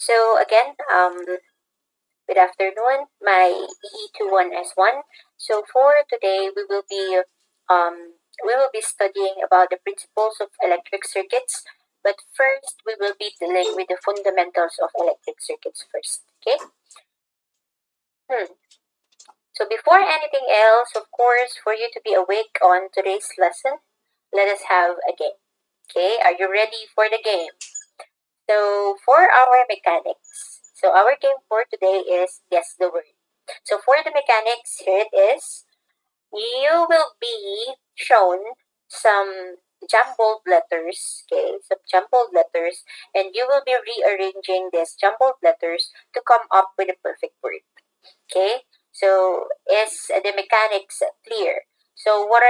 So again, good afternoon, my EE21S1. So for today, we will be studying about the principles of electric circuits. But first, we will be dealing with the fundamentals of electric circuits first. Okay. So before anything else, of course, for you to be awake on today's lesson, let us have a game. Okay, are you ready for the game? So for our mechanics, so our game for today is guess the word. So for the mechanics, here it is. You will be shown some jumbled letters, okay, some jumbled letters, and you will be rearranging these jumbled letters to come up with a perfect word. Okay, so is the mechanics clear? So what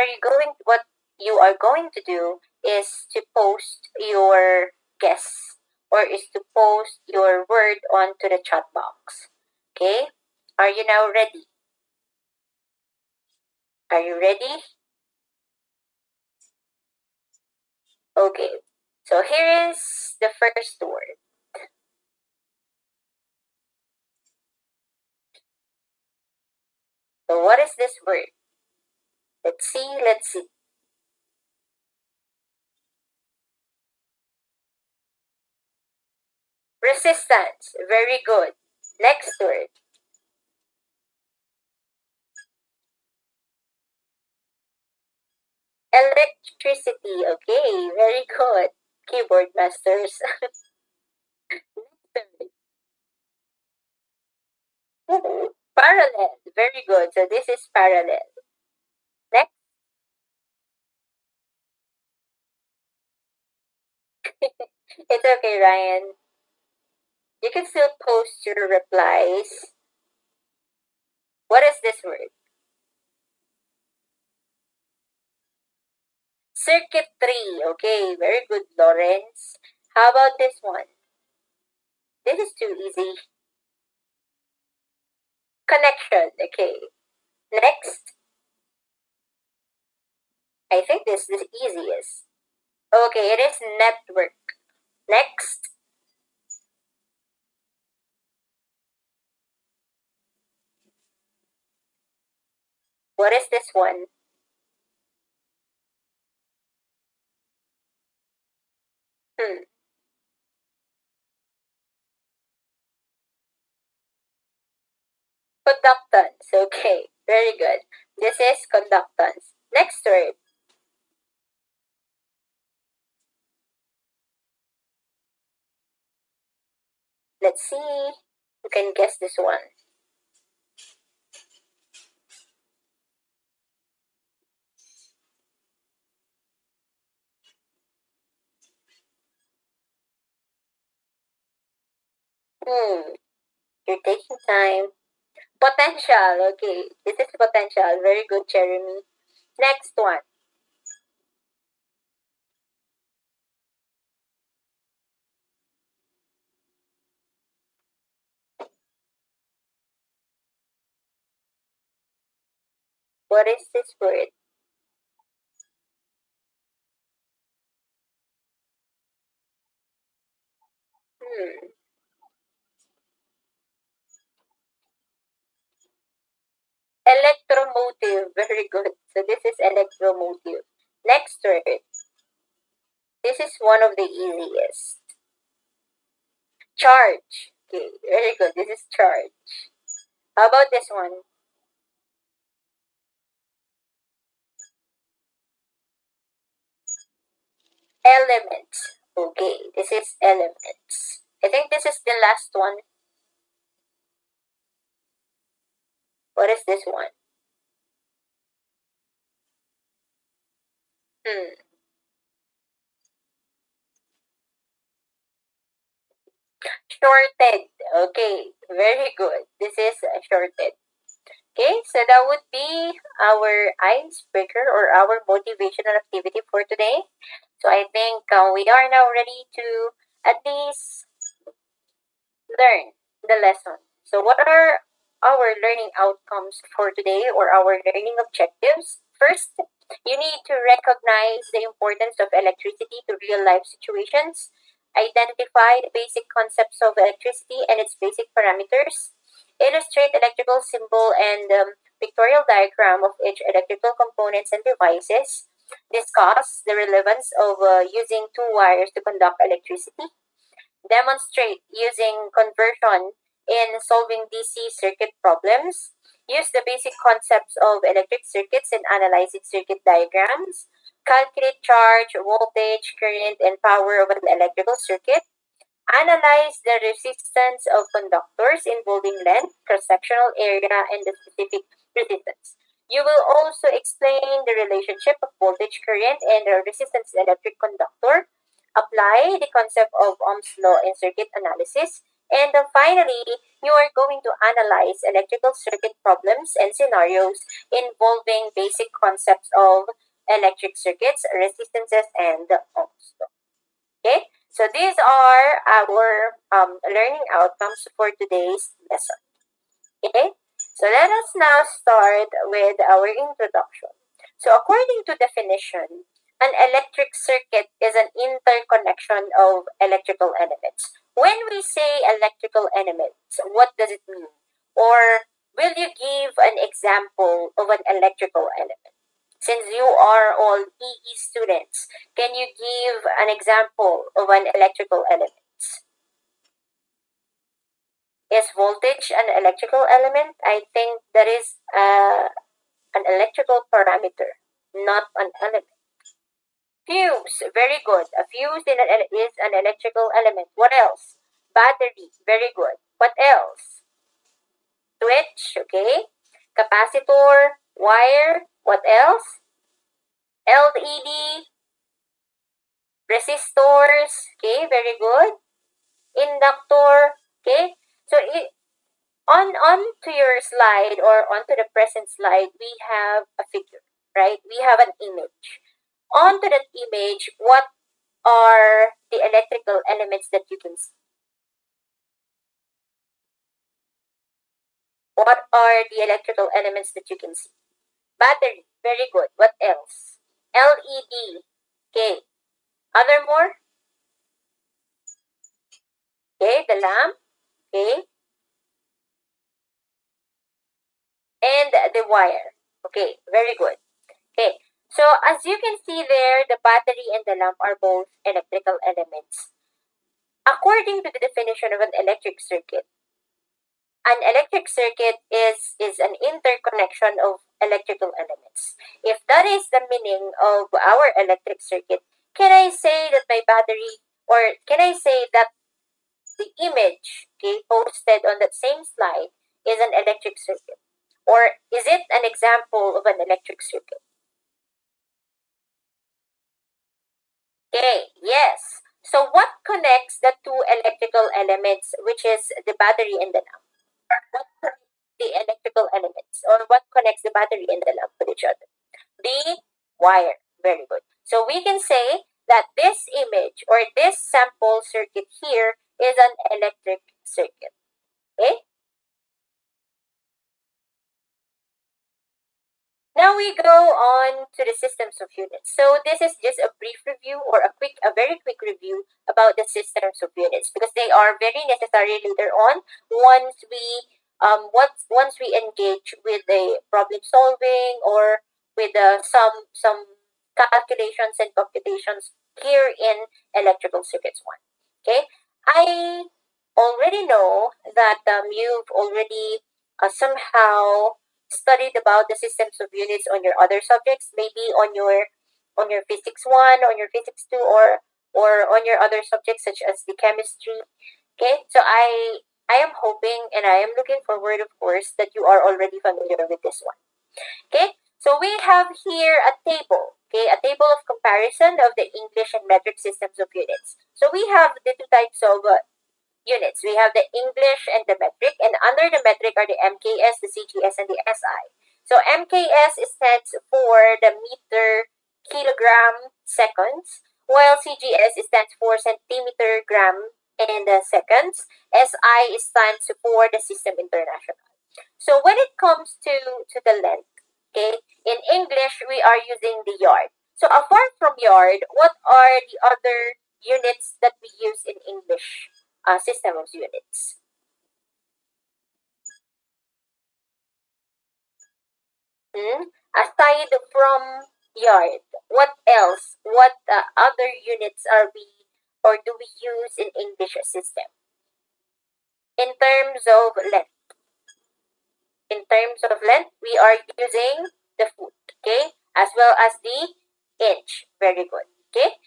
you are going to do is to post your guess or is to post your word onto the chat box. Okay, are you now ready? Are you ready? Okay, so here is the first word. So what is this word? Let's see, let's see. Resistance, very good. Next word. Electricity, okay, very good. Keyboard masters. Parallel, very good. So this is parallel. Next, it's okay, Ryan. You can still post your replies. What is this word? Circuitry, okay, very good, Lawrence. How about this one? This is too easy. Connection, okay. Next, I think this is the easiest. Okay, it is network. Next, what is this one? Hmm. Conductance. Okay, very good. This is conductance. Next word. Let's see. You can guess this one. You're taking time. Potential. Okay, this is potential. Very good, Jeremy. Next one. What is this word? Hmm. Electromotive. Very good. So this is electromotive. Next word. This is one of the easiest. Charge. Okay, very good. This is charge. How about this one? Elements. Okay, this is elements. I think this is the last one. What is this one? Hmm. Shorted. Okay, very good. This is shorted. Okay, so that would be our icebreaker or our motivational activity for today. So I think we are now ready to at least learn the lesson. So, what are our learning outcomes for today or our learning objectives? First, you need to recognize the importance of electricity to real life situations. Identify the basic concepts of electricity and its basic parameters. Illustrate electrical symbol and pictorial diagram of each electrical components and devices. Discuss the relevance of using two wires to conduct electricity. Demonstrate using conversion in solving DC circuit problems. Use the basic concepts of electric circuits in analyzing circuit diagrams. Calculate charge, voltage, current, and power of an electrical circuit. Analyze the resistance of conductors involving length, cross-sectional area, and the specific resistance. You will also explain the relationship of voltage, current, and the resistance to electric conductor. Apply the concept of Ohm's law in circuit analysis. And finally, you are going to analyze electrical circuit problems and scenarios involving basic concepts of electric circuits, resistances, and Ohm's law. Okay, so these are our learning outcomes for today's lesson. Okay, so let us now start with our introduction. So according to definition, an electric circuit is an interconnection of electrical elements. When we say electrical elements, what does it mean? Or will you give an example of an electrical element? Since you are all EE students, can you give an example of an electrical element? Is voltage an electrical element? I think that is an electrical parameter, not an element. Fuse, very good. A fuse is an electrical element. What else? Battery, very good. What else? Switch, okay. Capacitor, wire, what else? LED, resistors, okay, very good. Inductor, okay. So on to your slide or onto the present slide, we have a figure, right? We have an image. Onto that image, what are the electrical elements that you can see? What are the electrical elements that you can see? Battery, very good. What else? LED, okay. Other more? Okay, the lamp, okay. And the wire, okay, very good. Okay, so as you can see there, the battery and the lamp are both electrical elements. According to the definition of an electric circuit is an interconnection of electrical elements. If that is the meaning of our electric circuit, can I say that my battery, or can I say that the image, okay, posted on that same slide is an electric circuit? Or is it an example of an electric circuit? Okay, yes. So what connects the two electrical elements, which is the battery and the lamp? What connects the electrical elements, or what connects the battery and the lamp with each other? The wire. Very good. So we can say that this image or this sample circuit here is an electric circuit. Okay? Now we go on to the systems of units. So this is just a brief review or a very quick review about the systems of units because they are very necessary later on once we engage with the problem solving or with some calculations and computations here in electrical circuits 1. Okay, I already know that you've already somehow studied about the systems of units on your other subjects, maybe on your physics 1, on your physics 2, or on your other subjects such as the chemistry. Okay, so I am hoping and I am looking forward, of course, that you are already familiar with this one. Okay, so we have here a table. Okay, a table of comparison of the English and metric systems of units. So we have the two types of units. We have the English and the metric, and under the metric are the MKS, the CGS, and the SI. So MKS stands for the meter, kilogram, seconds, while CGS stands for centimeter, gram, and seconds. SI stands for the System International. So when it comes to the length, okay, in English we are using the yard. So apart from yard, what are the other units that we use in English system of units? Aside from yard, what else? What other units are we or do we use in English system? In terms of length. In terms of length, we are using the foot, okay? As well as the inch. Very good, okay?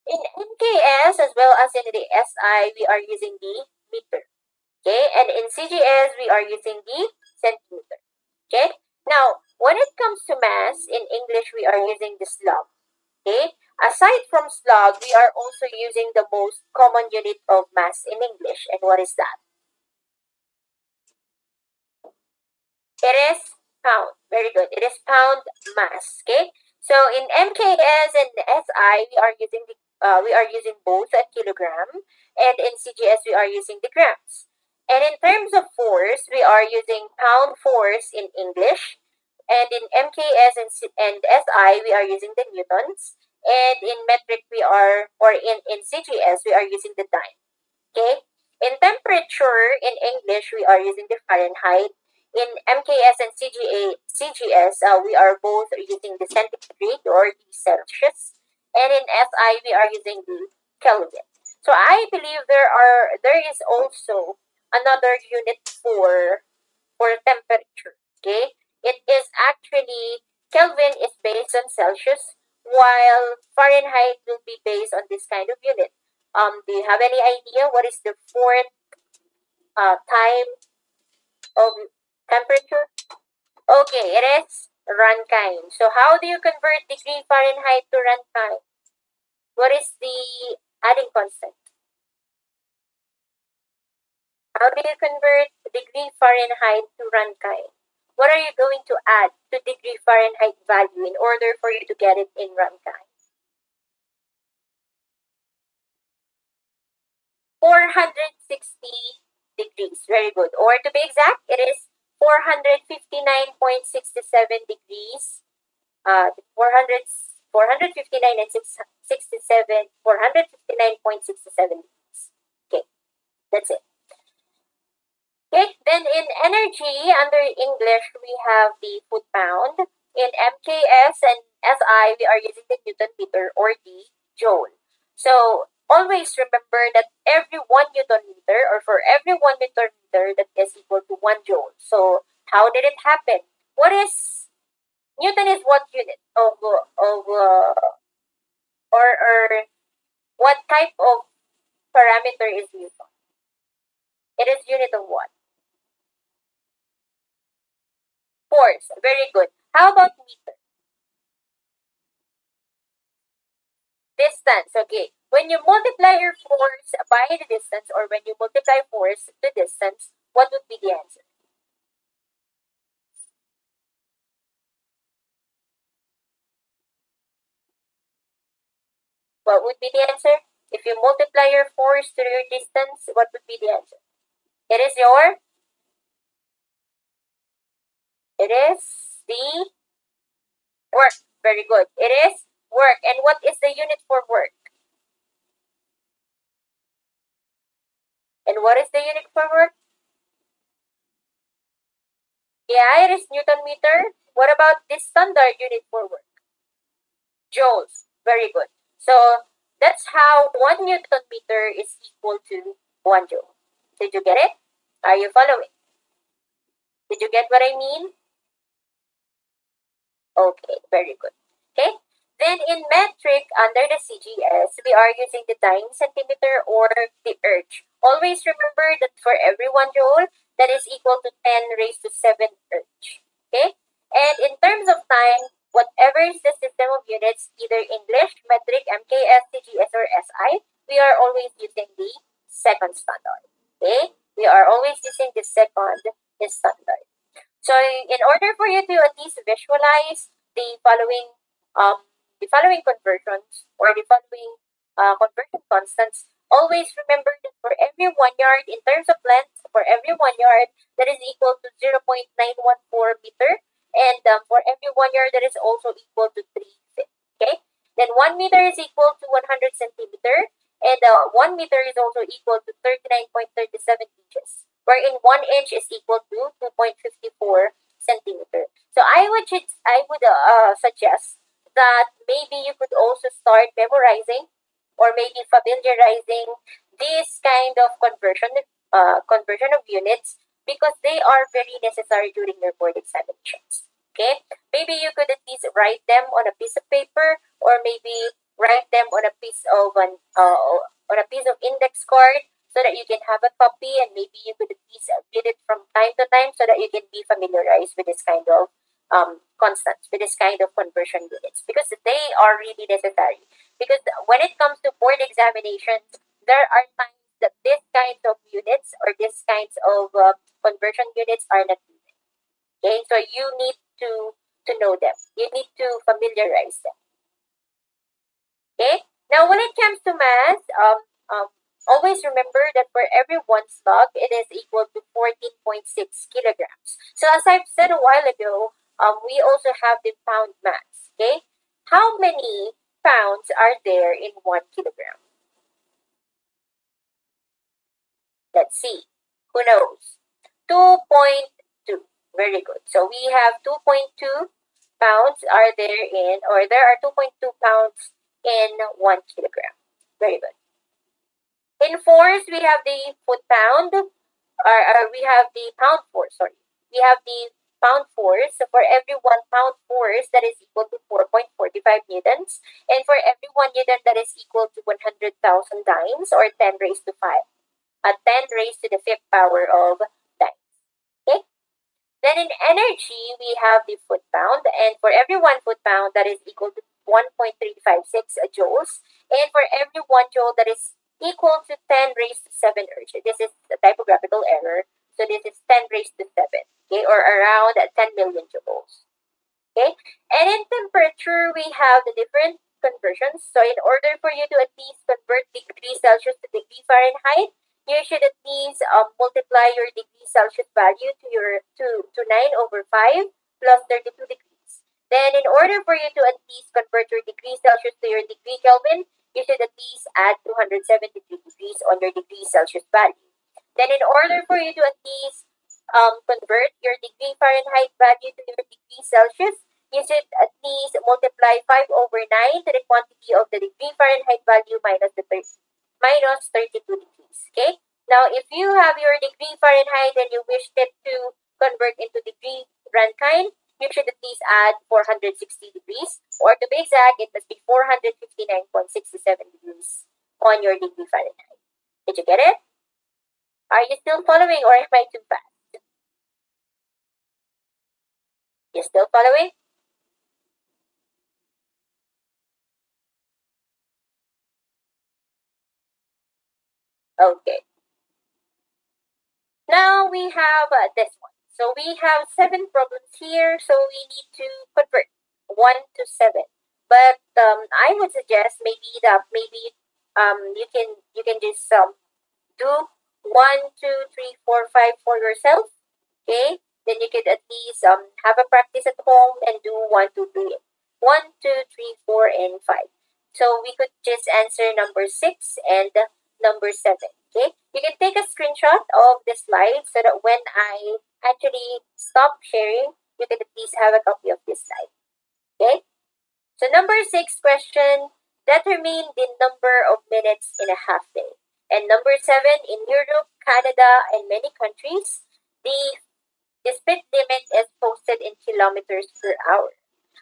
In MKS as well as in the SI, we are using the meter, okay? And in CGS, we are using the centimeter, okay? Now, when it comes to mass, in English, we are using the slug, okay? Aside from slug, we are also using the most common unit of mass in English. And what is that? It is pound. Very good. It is pound mass. Okay. So in MKS and SI, we are using both a kilogram, and in CGS we are using the grams. And in terms of force, we are using pound force in English, and in MKS and SI we are using the newtons, and in metric we are or in CGS we are using the dyne. Okay. In temperature, in English, we are using the Fahrenheit. In MKS and CGS, we are both using the centigrade or the Celsius. And in SI, we are using the Kelvin. So I believe there is also another unit for temperature. Okay, it is actually Kelvin is based on Celsius, while Fahrenheit will be based on this kind of unit. Do you have any idea what is the fourth time of temperature? Okay, it is Rankine. So how do you convert degree Fahrenheit to Rankine? What is the adding constant? How do you convert degree Fahrenheit to Rankine? What are you going to add to degree Fahrenheit value in order for you to get it in Rankine? 460 degrees. Very good. Or to be exact, it is 459.67 degrees. 459 and 67, 459.67 degrees. Okay, that's it. Okay, then in energy, under English, we have the foot pound. In MKS and SI, we are using the Newton meter or the joule. So always remember that every 1 Newton meter or for every 1 Newton meter that is equal to 1 joule. So how did it happen? What is Newton is what unit of or what type of parameter is Newton? It is unit of what? Force. Very good. How about meter? Distance. Okay. When you multiply your force by the distance or when you multiply force to distance, what would be the answer? What would be the answer? If you multiply your force to your distance, what would be the answer? It is the work. Very good. It is work. And what is the unit for work? And what is the unit for work? Yeah, it is Newton meter. What about the standard unit for work? Joules. Very good. So that's how 1 Newton meter is equal to 1 joule. Did you get it? Are you following? Did you get what I mean? Okay, very good. Okay. Then in metric, under the CGS, we are using the dyne centimeter or the erg. Always remember that for every 1 joule, that is equal to 10 raised to 7 erg. Okay? And in terms of time, whatever is the system of units, either English, metric, MKS, CGS, or SI, we are always using the second standard. Okay? We are always using the second standard. So in order for you to at least visualize the following conversions or the following conversion constants, always remember that for every 1 yard in terms of length, for every 1 yard that is equal to 0.914 meter, and for every 1 yard that is also equal to 3 feet. Okay. Then 1 meter is equal to 100 centimeter, and 1 meter is also equal to 39.37 inches, wherein 1 inch is equal to 2.54 centimeter. So I would suggest that maybe you could also start memorizing or maybe familiarizing this kind of conversion of units, because they are very necessary during your board examinations. Okay, maybe you could at least write them on a piece of paper, or maybe write them on a piece of index card, so that you can have a copy, and maybe you could at least read it from time to time, so that you can be familiarized with this kind of constants, with this kind of conversion units, because they are really necessary. Because when it comes to board examinations, there are times that these kinds of units, or these kinds of conversion units, are not used. Okay, so you need to know them. You need to familiarize them. Okay. Now, when it comes to mass, always remember that for every one slug, it is equal to 14.6 kilograms. So, as I've said a while ago, we also have the pound mass. Okay. How many pounds are there in 1 kilogram? Let's see. Who knows? 2.2. Very good. So we have 2.2 pounds are there in, or there are 2.2 pounds in 1 kilogram. Very good. In force, we have the foot pound, or we have the pound force, sorry. We have the pound force. So for every 1 pound force, that is equal to 4.45 newtons. And for every 1 newton, that is equal to 100,000 dynes, or 10 raised to 5. 10 raised to the fifth power of dynes. Okay? Then in energy, we have the foot pound, and for every 1 foot pound, that is equal to 1.356 joules, and for every 1 joule, that is equal to 10 raised to 7 erg. This is a typographical error, so this is 10 raised to 7, okay, or around 10 million joules. Okay, and in temperature, we have the different conversions. So in order for you to at least convert degree Celsius to degree Fahrenheit, you should at least multiply your degree Celsius value to 9/5 plus 32 degrees. Then in order for you to at least convert your degree Celsius to your degree Kelvin, you should at least add 273 degrees on your degree Celsius value. Then in order for you to at least convert your degree Fahrenheit value to your degree Celsius, you should at least multiply 5/9 to the quantity of the degree Fahrenheit value minus 32 degrees. Okay? Now, if you have your degree Fahrenheit and you wish it to convert into degree Rankine, you should at least add 460 degrees, or to be exact, it must be 459.67 degrees on your degree Fahrenheit. Did you get it? Are you still following, or am I too fast? You still following? Okay. Now we have this one. So we have 7 problems here. So we need to convert 1 to 7. But I would suggest maybe you can just do 1, 2, 3, 4, 5 for yourself. Okay. Then you could at least have a practice at home and do 1, 2, 3, 1, 2, 3, 4, and 5. So we could just answer number 6 and number 7. Okay, you can take a screenshot of the slide, so that when I actually stop sharing, you can at least have a copy of this slide. Okay, so number 6 question: determine the number of minutes in a half day. And number 7: in Europe, Canada, and many countries, the speed limit is posted in kilometers per hour.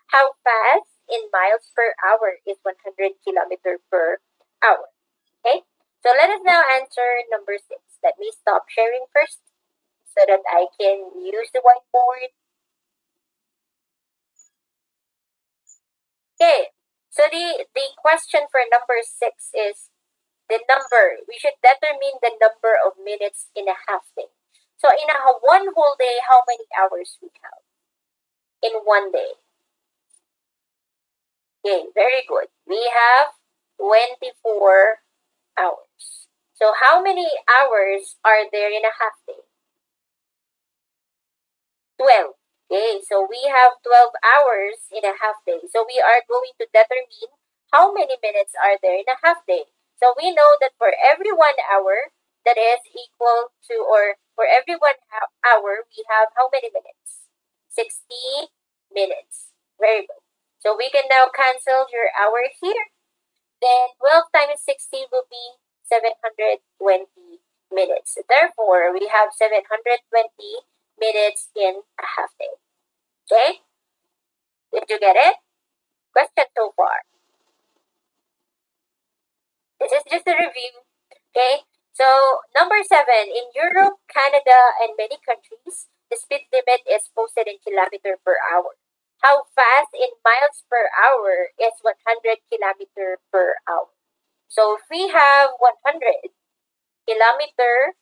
How fast in miles per hour is 100 kilometers per hour? Okay, so let us now answer number 6. Let me stop sharing first, so that I can use the whiteboard. Okay, so the question for number 6 is the number. We should determine the number of minutes in a half day. So in one whole day, how many hours we have in one day? Okay, very good. We have 24 hours. So how many hours are there in a half day? 12. Okay, so we have 12 hours in a half day. So we are going to determine how many minutes are there in a half day? So we know that for every 1 hour, that is equal to, or for every 1 hour, we have how many minutes? 60 minutes. Very good. So we can now cancel your hour here. Then 12 times 60 will be 720 minutes. Therefore, we have 720 minutes in a half day. Okay? Did you get it? Question so far. This is just a review. Okay? So, number 7, in Europe, Canada, and many countries, the speed limit is posted in kilometer per hour. How fast in miles per hour is 100 kilometer per hour? So, if we have 100 kilometer,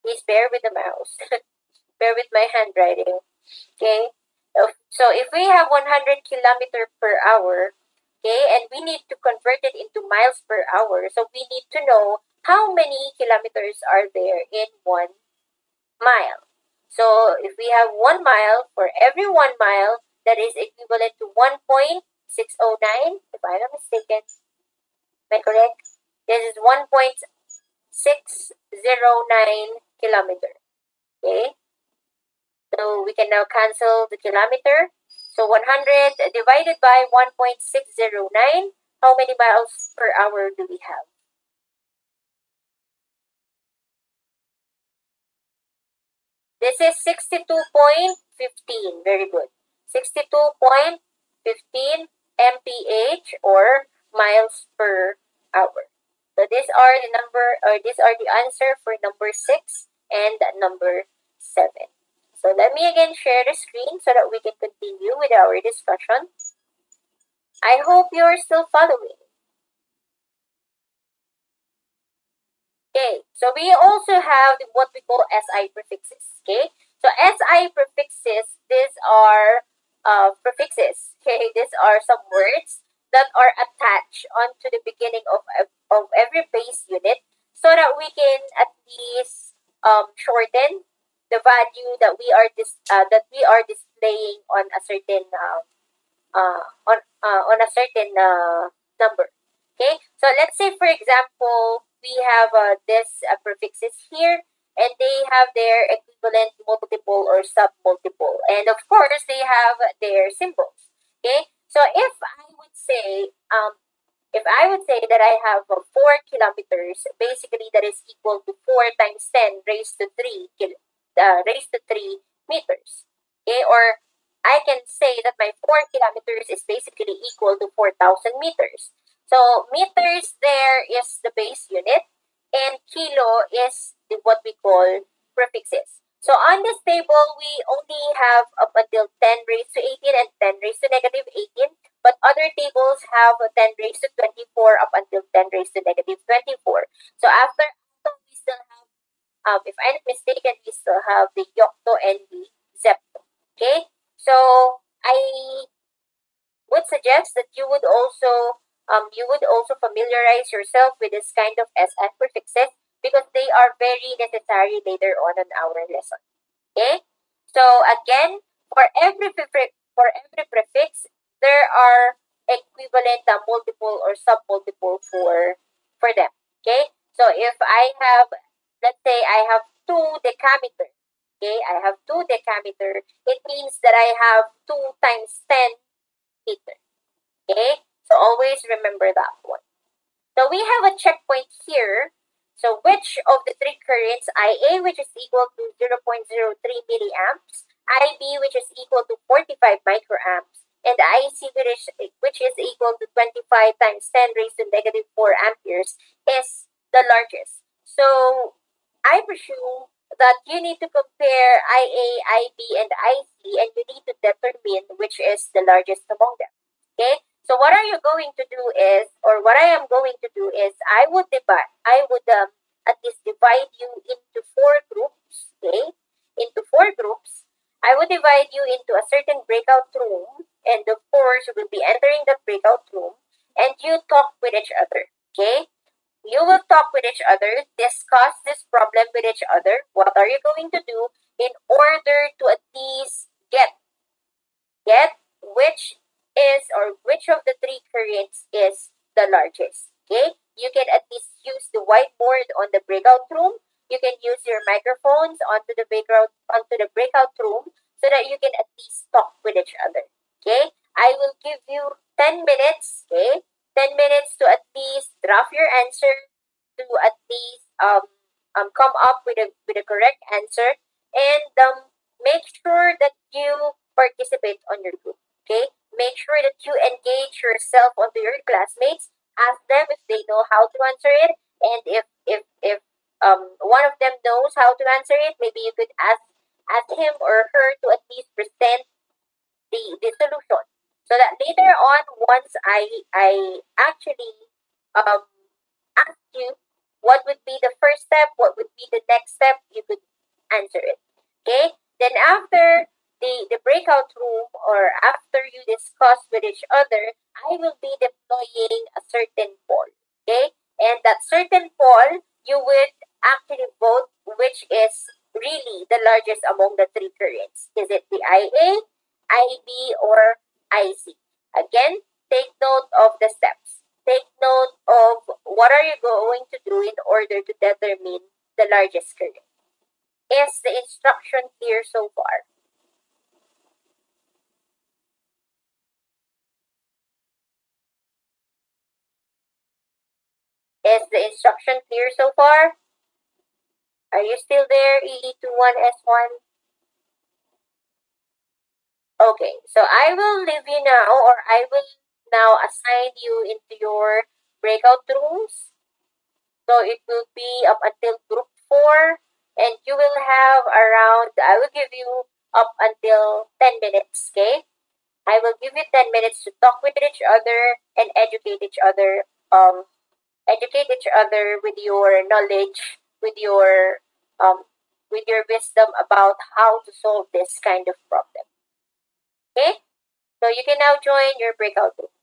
please bear with the mouse. Bear with my handwriting. Okay? So, if we have 100 kilometer per hour, okay, and we need to convert it into miles per hour, so we need to know how many kilometers are there in 1 mile. So, if we have 1 mile, for every 1 mile, that is equivalent to 1.609, if I'm not mistaken. Am I correct? This is 1.609 kilometer. Okay? So we can now cancel the kilometer. So 100 divided by 1.609, how many miles per hour do we have? This is 62.15. Very good. 62.15 mph, or miles per hour. So these are the answer for number 6 and number 7. So let me again share the screen so that we can continue with our discussion. I hope you're still following. Okay, so we also have what we call SI prefixes. Okay, so SI prefixes, these are prefixes. Okay, these are some words that are attached onto the beginning of every base unit, so that we can at least shorten the value that we are displaying on a certain on a certain number. Okay, so let's say for example we have this prefixes here, and they have their equivalent multiple or submultiple, and of course they have their symbols. Okay, so if I would say that I have 4 kilometers, basically that is equal to 4 times 10 raised to 3 meters. Okay, or I can say that my 4 kilometers is basically equal to 4,000 meters. So meters there is the base unit, and kilo is what we call prefixes. So on this table, we only have up until 10 raised to 18 and 10 raised to negative 18. But other tables have 10 raised to 24 up until 10 raised to negative 24. So after we still have, if I'm not mistaken, we still have the yocto and the zepto. Okay? So I would suggest that you would also familiarize yourself with this kind of SI prefixes, because they are very necessary later on in our lesson. Okay? So again, for every prefix, there are equivalent multiple or submultiple for them. Okay? So if I have, let's say I have 2 decameter. Okay, I have 2 decameter. It means that I have 2 times 10 meter. Okay? So always remember that one. So we have a checkpoint here. So which of the three currents, IA, which is equal to 0.03 milliamps, IB, which is equal to 45 microamps, and IC, which is equal to 25 times 10 raised to negative 4 amperes, is the largest? So I presume that you need to compare IA, IB, and IC, and you need to determine which is the largest among them. Okay? So what are you going to do is, or what I am going to do is, I would at least divide you into 4 groups. Okay? Into 4 groups. I would divide you into a certain breakout room, and of course you will be entering the breakout room, and you talk with each other. Okay? You will talk with each other, discuss this problem with each other. What are you going to do in order to at least get which is, or which of the three currents is the largest. Okay, you can at least use the whiteboard on the breakout room. You can use your microphones onto the breakout room so that you can at least talk with each other. Okay, I will give you 10 minutes. Okay, 10 minutes to at least draft your answer, to at least come up with a correct answer, and make sure that you participate on your group. Okay, make sure that you engage yourself onto your classmates. Ask them if they know how to answer it, and if one of them knows how to answer it, maybe you could ask him or her to at least present the solution, so that later on, once I actually um ask you what would be the first step, what would be the next step, you could answer it. Okay? Then after the breakout room, or after you discuss with each other, I will be deploying a certain poll. Okay? And that certain poll, you would actually vote which is really the largest among the three currents. Is it the IA, IB, or IC? Again, take note of the steps. Take note of what are you going to do in order to determine the largest current. Is the instruction clear so far? Is the instruction clear so far? Are you still there, EE21S1? Okay, so I will leave you now, or I will now assign you into your breakout rooms. So it will be up until group 4, and you will have around, I will give you up until 10 minutes, okay? I will give you 10 minutes to talk with each other and educate each other with your knowledge, um, with your wisdom about how to solve this kind of problem. Okay? So you can now join your breakout rooms.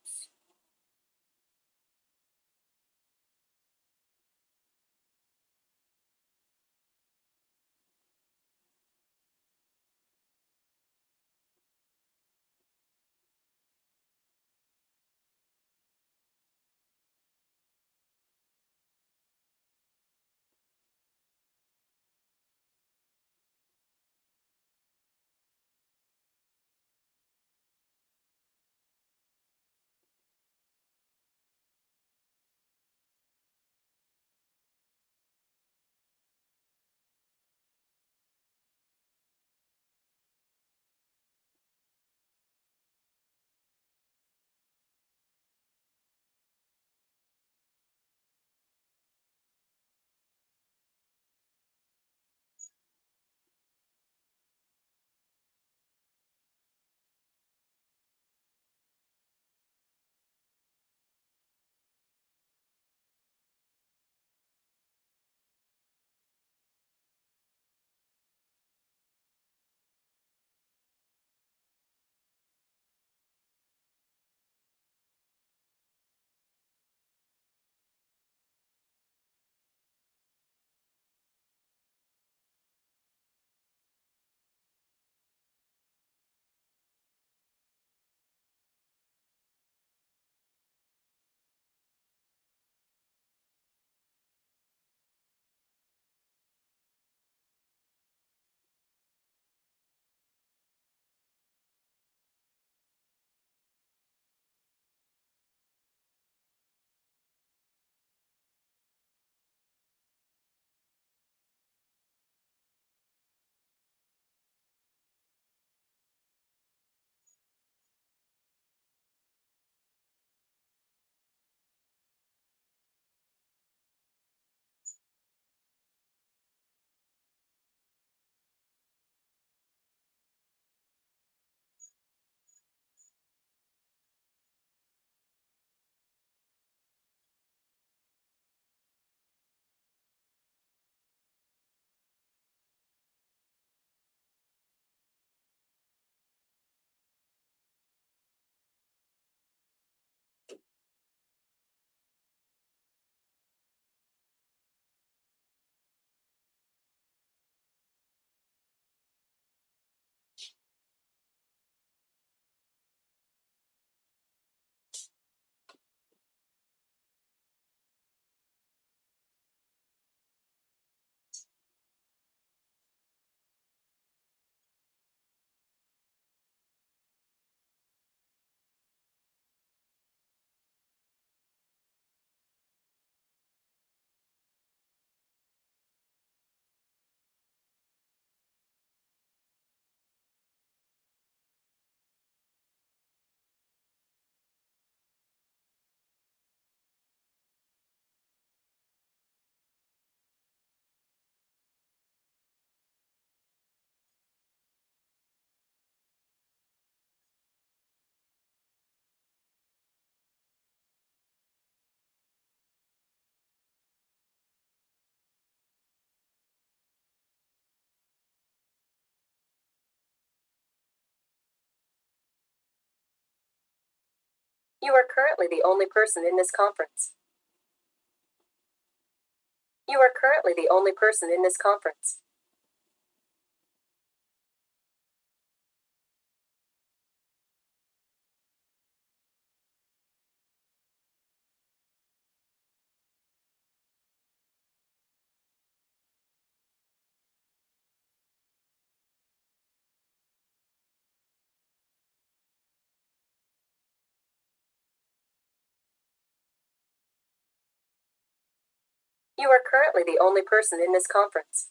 You are currently the only person in this conference. You are currently the only person in this conference. You are currently the only person in this conference.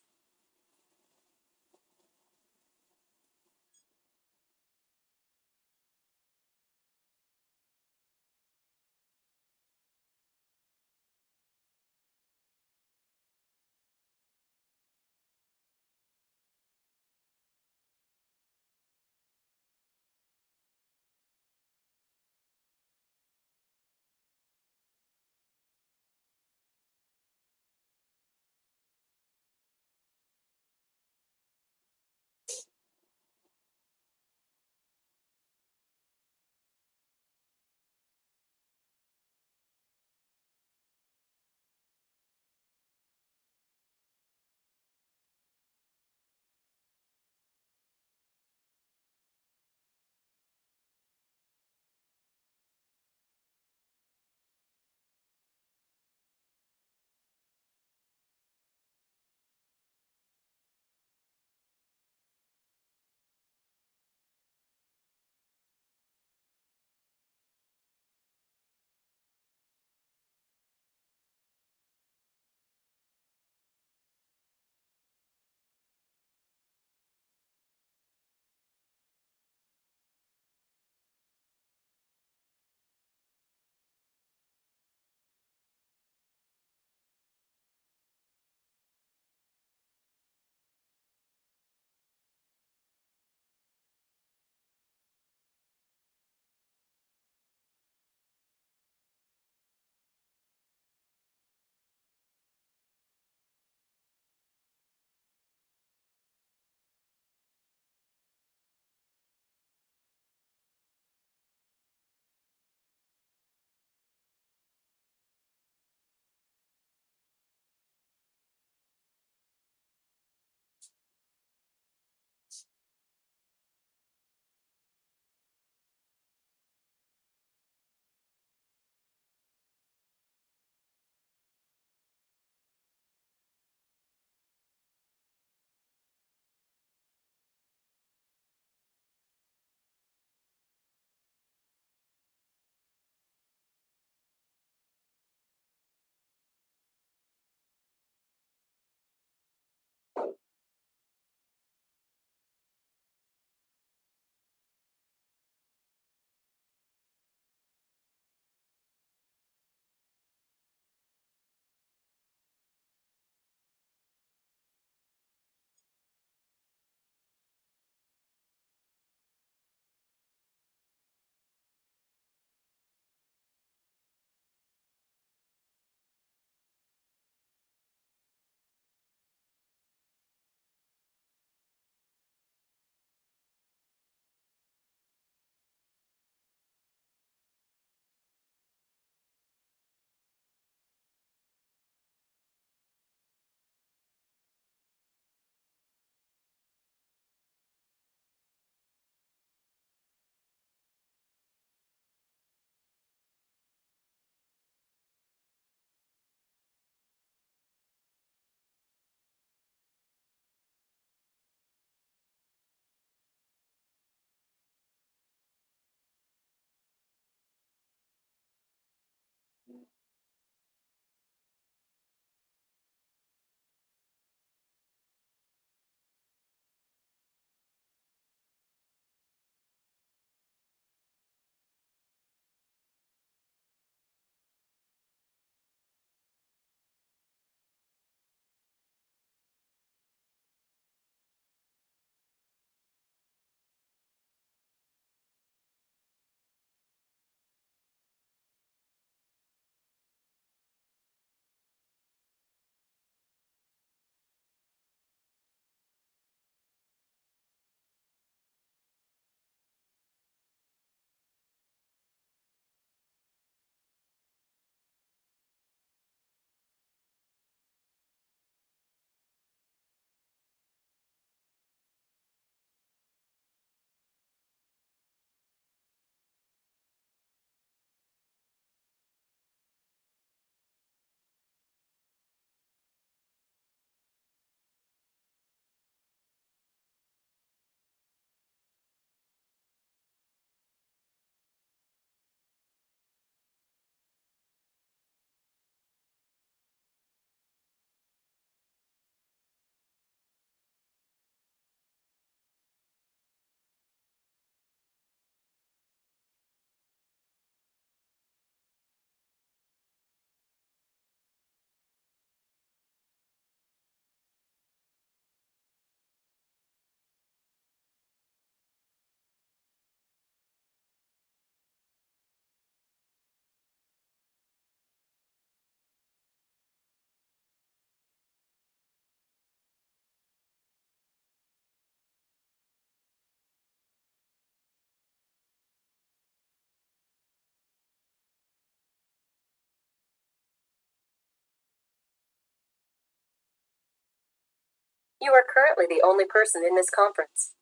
You are currently the only person in this conference.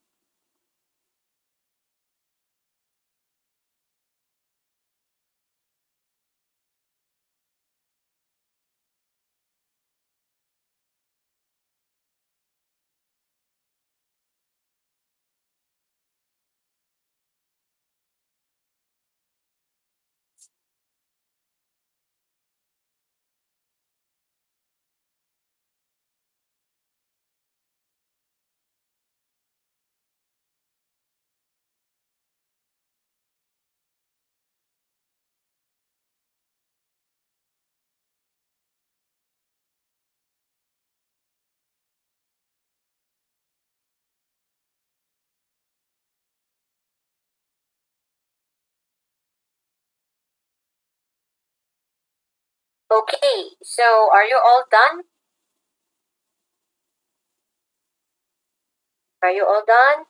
Okay, so are you all done? Are you all done?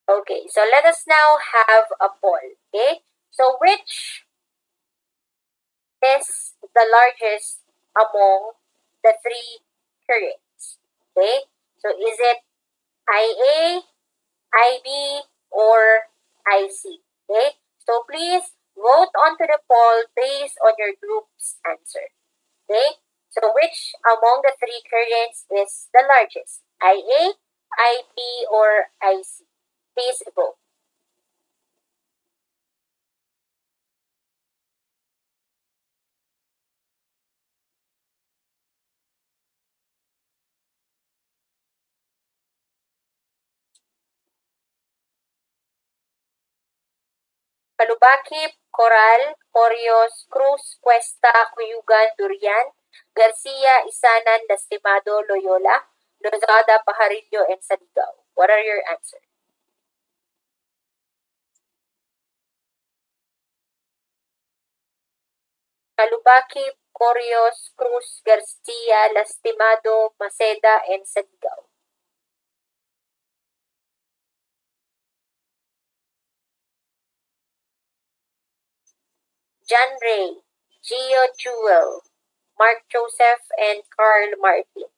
Okay, so let us now have a poll. Okay, so which is the largest among the three currents? Okay, so is it IA, IB, or IC? Okay, so please vote onto the poll based on your group's answer. Okay, so which among the three currents is the largest? IA, IB, or IC? Please vote. Calubakip, Coral, Corios, Cruz, Cuesta, Cuyugan, Durian, Garcia, Isanan, Lastimado, Loyola, Lozada, Pajarillo, and Saligao. What are your answers? Calubakip, Corios, Cruz, Garcia, Lastimado, Maceda, and Saligao. John Ray, Gio Jewel, Mark Joseph, and Carl Martin.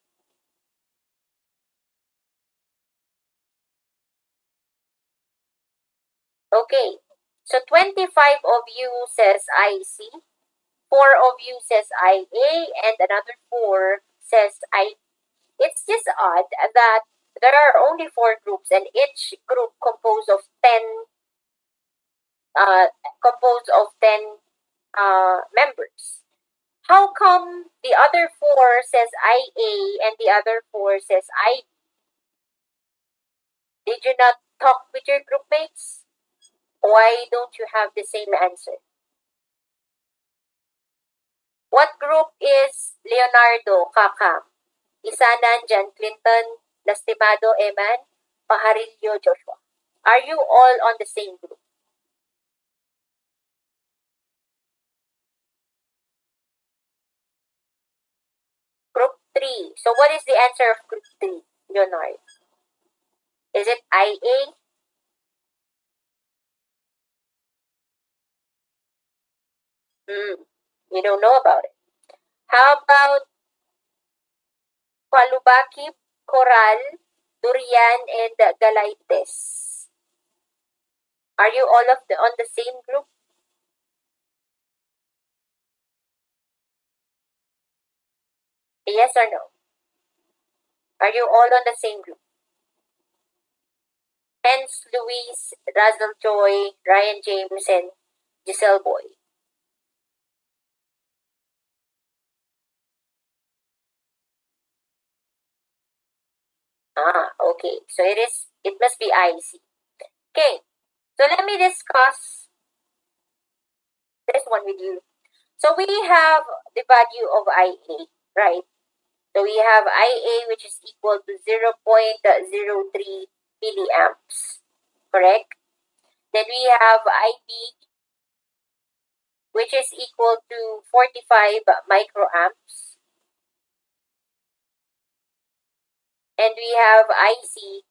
Okay, so 25 of you says IC, 4 of you says IA, and another 4 says I. It's just odd that there are only 4 groups, and each group uh, composed of 10 members. How come the other 4 says IA and the other 4 says I? Did you not talk with your group mates? Why don't you have the same answer? What group is Leonardo Kakam? Isanan John Clinton, Lastimado Eman, Pajarillo Joshua. Are you all on the same group? Group 3. So what is the answer of group 3, Leonardo? Is it IA? You don't know about it. How about Palubaki, Coral, Durian, and Galaites? Are you all on the same group? Yes or no? Are you all on the same group? Hence, Louise, Razzle Joy, Ryan James, and Giselle Boy. Okay. So it must be IC. Okay. So let me discuss this one with you. So we have the value of IA, right? So we have IA, which is equal to 0.03 milliamps, correct? Then we have IB, which is equal to 45 microamps. And we have IC,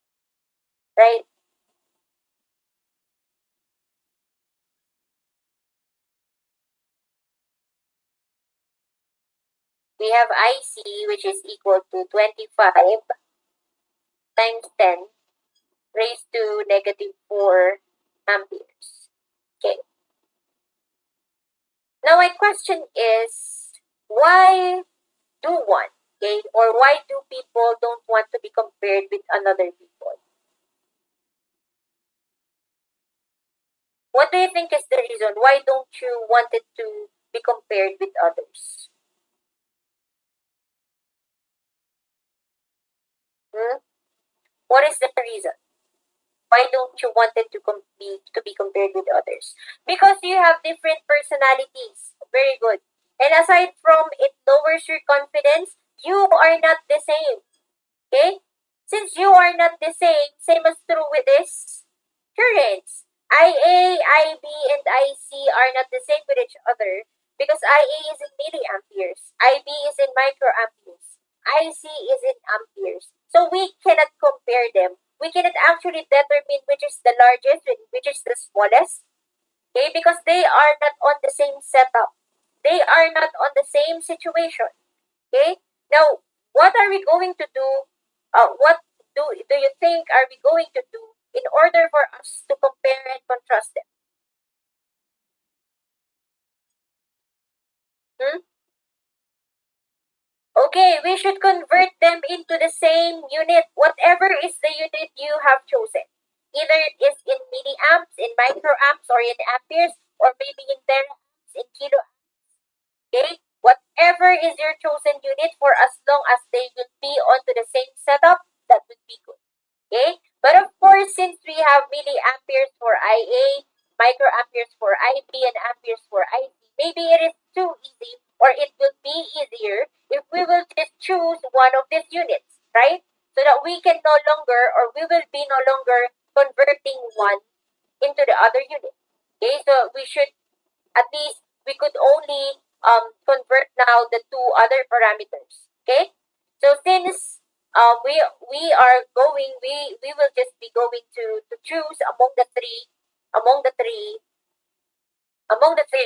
right? we have IC, which is equal to 25 times 10 raised to negative 4 amperes. Okay. Now my question is, why do one? Okay, or why do people don't want to be compared with another people? What do you think is the reason? Why don't you want it to be compared with others? Hmm? What is the reason? Why don't you want it to be compared with others? Because you have different personalities. Very good. And aside from it lowers your confidence, you are not the same. Okay? Since you are not the same as true with this currents. IA, IB, and IC are not the same with each other because IA is in milliamperes, IB is in microamperes, IC is in amperes. So we cannot compare them. We cannot actually determine which is the largest and which is the smallest. Okay, because they are not on the same setup. They are not on the same situation. Okay? Now, what are we going to do? What do you think are we going to do in order for us to compare and contrast them? Hmm? Okay, we should convert them into the same unit, whatever is the unit you have chosen. Either it is in milliamps, in microamps, or in amperes, or maybe in teraamps, in kiloamps. Okay? Whatever is your chosen unit, for as long as they will be onto the same setup, that would be good. Okay? But of course, since we have milliamperes for IA, microamperes for IB, and amperes for IC, maybe it is too easy, or it will be easier if we will just choose one of these units, right? So that we can no longer, or we will be no longer converting one into the other unit. Okay, so we should at least we could only convert now the two other parameters. Okay, so since we will just be going to choose among the three among the three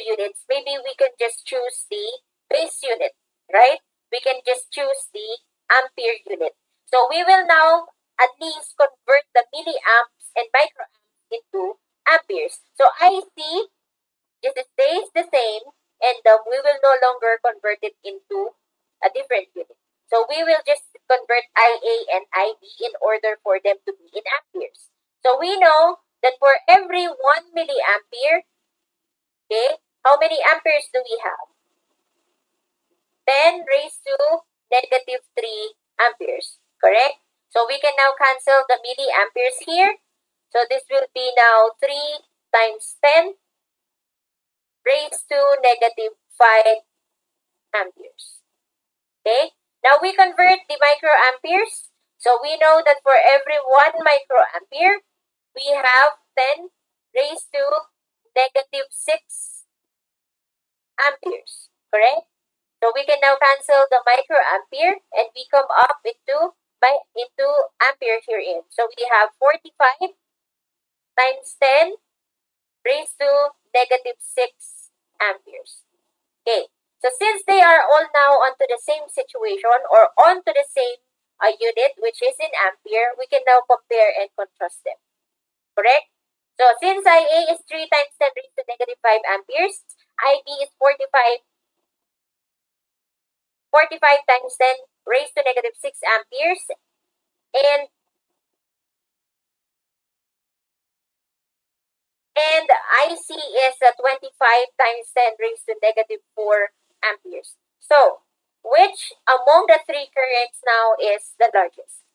units. Maybe we can just choose the base unit, right? We can just choose the ampere unit. So we will now at least convert the milliamps and microamps into amperes. So I see just stays the same, and we will no longer convert it into a different unit. So we will just convert IA and IB in order for them to be in amperes. So we know that for every 1 milliampere, okay, how many amperes do we have? 10 raised to negative 3 amperes, correct? So we can now cancel the milliamperes here. So this will be now 3 times 10 raised to negative 5 amperes. Okay? Now we convert the microamperes. So we know that for every 1 microampere, we have 10 raised to negative 6 amperes. Correct? So we can now cancel the microampere and we come up into amperes herein. So we have 45 times 10 raised to negative 6 amperes. Okay, so since they are all now onto the same situation or onto the same unit, which is in ampere, we can now compare and contrast them. Correct? So since IA is 3 times 10 raised to negative 5 amperes, IB is 45 times 10 raised to negative 6 amperes, and IC is 25 times 10 raised to negative 4 amperes. So, which among the three currents now is the largest?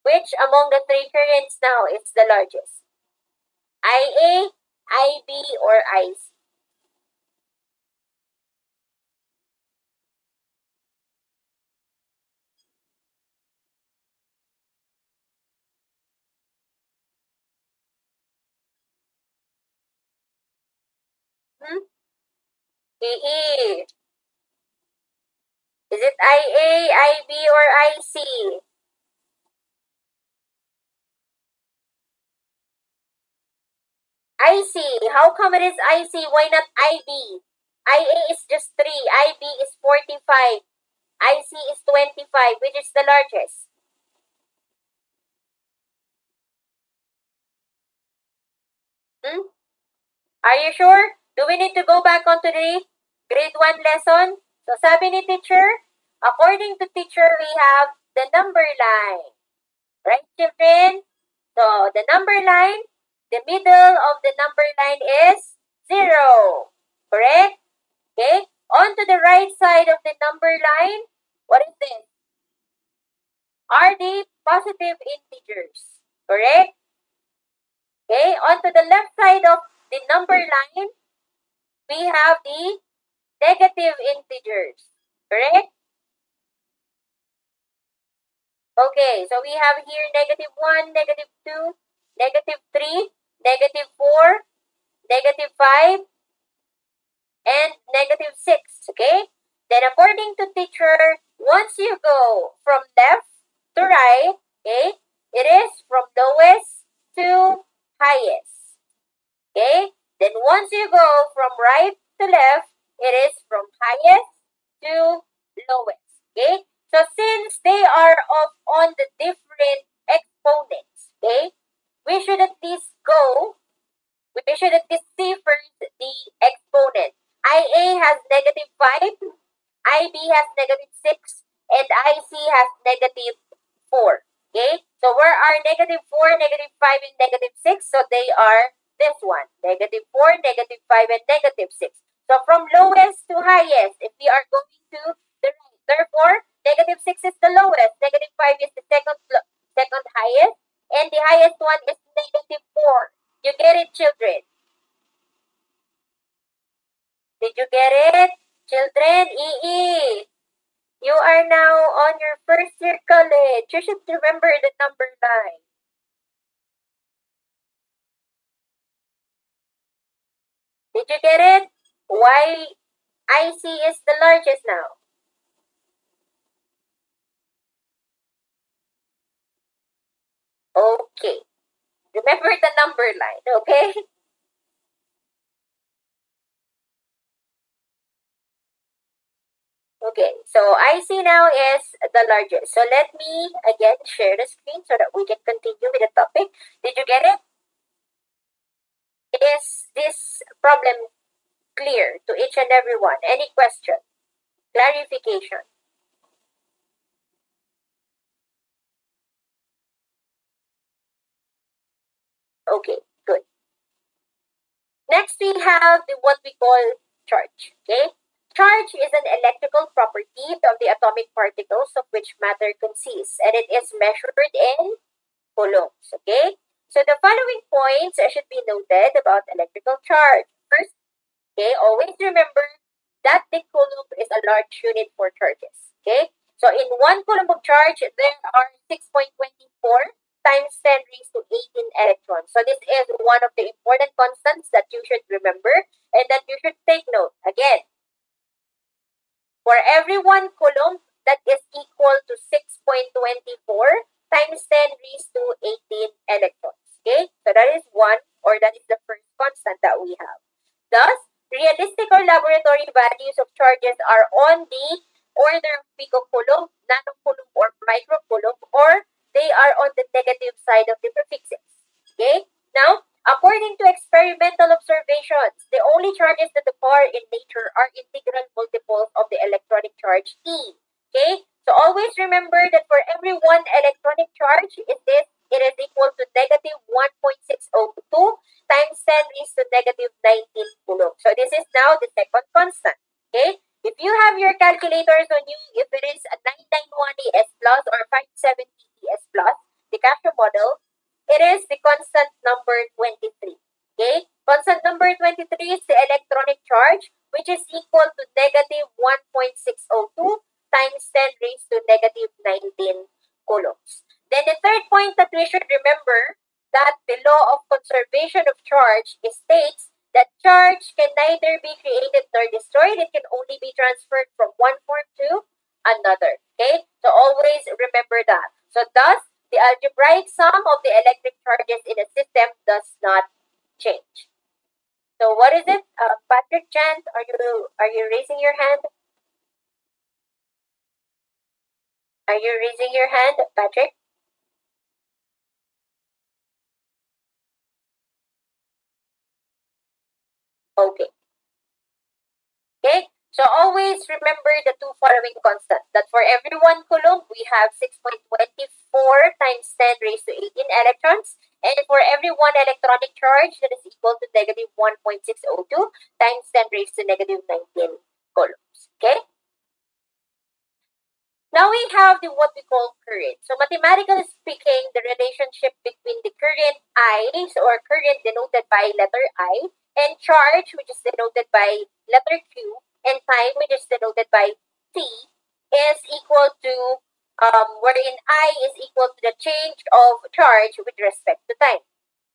Which among the three currents now is the largest? IA, IB, or IC? Hmm? EE. Is it IA, IB, or IC? IC. How come it is IC? Why not IB? IA is just 3. IB is 45. IC is 25. Which is the largest? Hmm? Are you sure? Do we need to go back on to the grade 1 lesson? So sabi ni teacher, according to teacher, we have the number line. Right, children? So the number line, the middle of the number line is 0. Correct? Okay? On to the right side of the number line, what is this? Are the positive integers. Correct? Okay? On to the left side of the number line, we have the negative integers. Correct? Okay, so we have here -1, -2, -3, -4, -5, and -6. Okay? Then according to teacher, once you go from left to right, okay, it is from lowest to highest. Okay? Then once you go from right to left, it is from highest to lowest. Okay? So since they are on the different exponents, okay, we should at least see first the exponent. IA has -5, IB has -6, and IC has -4. Okay? So where are -4, -5, and -6? So they are this one. -4, -5, and -6. So from lowest to highest, if we are going to the right, therefore, -6 is the lowest, -5 is the second highest, and the highest one is -4. You get it, children? Did you get it? Children, EE, you are now on your first year college. You should remember the number line. Did you get it? Why IC is the largest now? Okay. Remember the number line, okay? Okay, so IC now is the largest. So let me again share the screen so that we can continue with the topic. Did you get it? Is this problem clear to each and every one? Any question? Clarification? Okay, good. Next, we have what we call charge. Okay, charge is an electrical property of the atomic particles of which matter consists, and it is measured in coulombs. Okay, so the following points should be noted about electrical charge. First, okay, always remember that the coulomb is a large unit for charges. Okay, so in 1 coulomb of charge, there are 6.24 times 10 raised to 18 electrons. So this is one of the important constants that you should remember and that you should take note. Again, for every 1 coulomb, that is equal to 6.24 times 10 raised to 18 electrons. Okay, so that is one, or that is the first constant that we have. Thus, realistic or laboratory values of charges are on the order of picocoulomb, nanocoulomb, or microcoulomb, or they are on the negative side of the prefixes. Okay? Now, according to experimental observations, the only charges that occur in nature are integral multiples of the electronic charge E. Okay? So always remember that for every one electronic charge, it is equal to -1.602 times 10 raised to -19 coulomb. So this is now the second constant. Okay? If you have your calculators on you, if it is a 991 ES plus or 570 ES plus, the Casio model, it is the constant number 23. Okay? Constant number 23 is the electronic charge, which is equal to -1.602 times 10 raised to -19 coulombs. Then the third point that we should remember, that the law of conservation of charge states that charge can neither be created nor destroyed. It can only be transferred from one form to another. Okay? So always remember that. So thus, the algebraic sum of the electric charges in a system does not change. electric gent? Are you raising your hand? Are you raising your hand, Patrick? Okay. Okay. So always remember the two following constants. That for every 1 coulomb, we have 6.24 times 10 raised to 18 electrons. And for every 1 electronic charge, that is equal to negative 1.602 times 10 raised to negative 19 coulombs. Okay? Now we have what we call current. So mathematically speaking, the relationship between the current I's or current denoted by letter I and charge, which is denoted by letter Q, and time, which is denoted by T, is equal to, wherein I is equal to the change of charge with respect to time.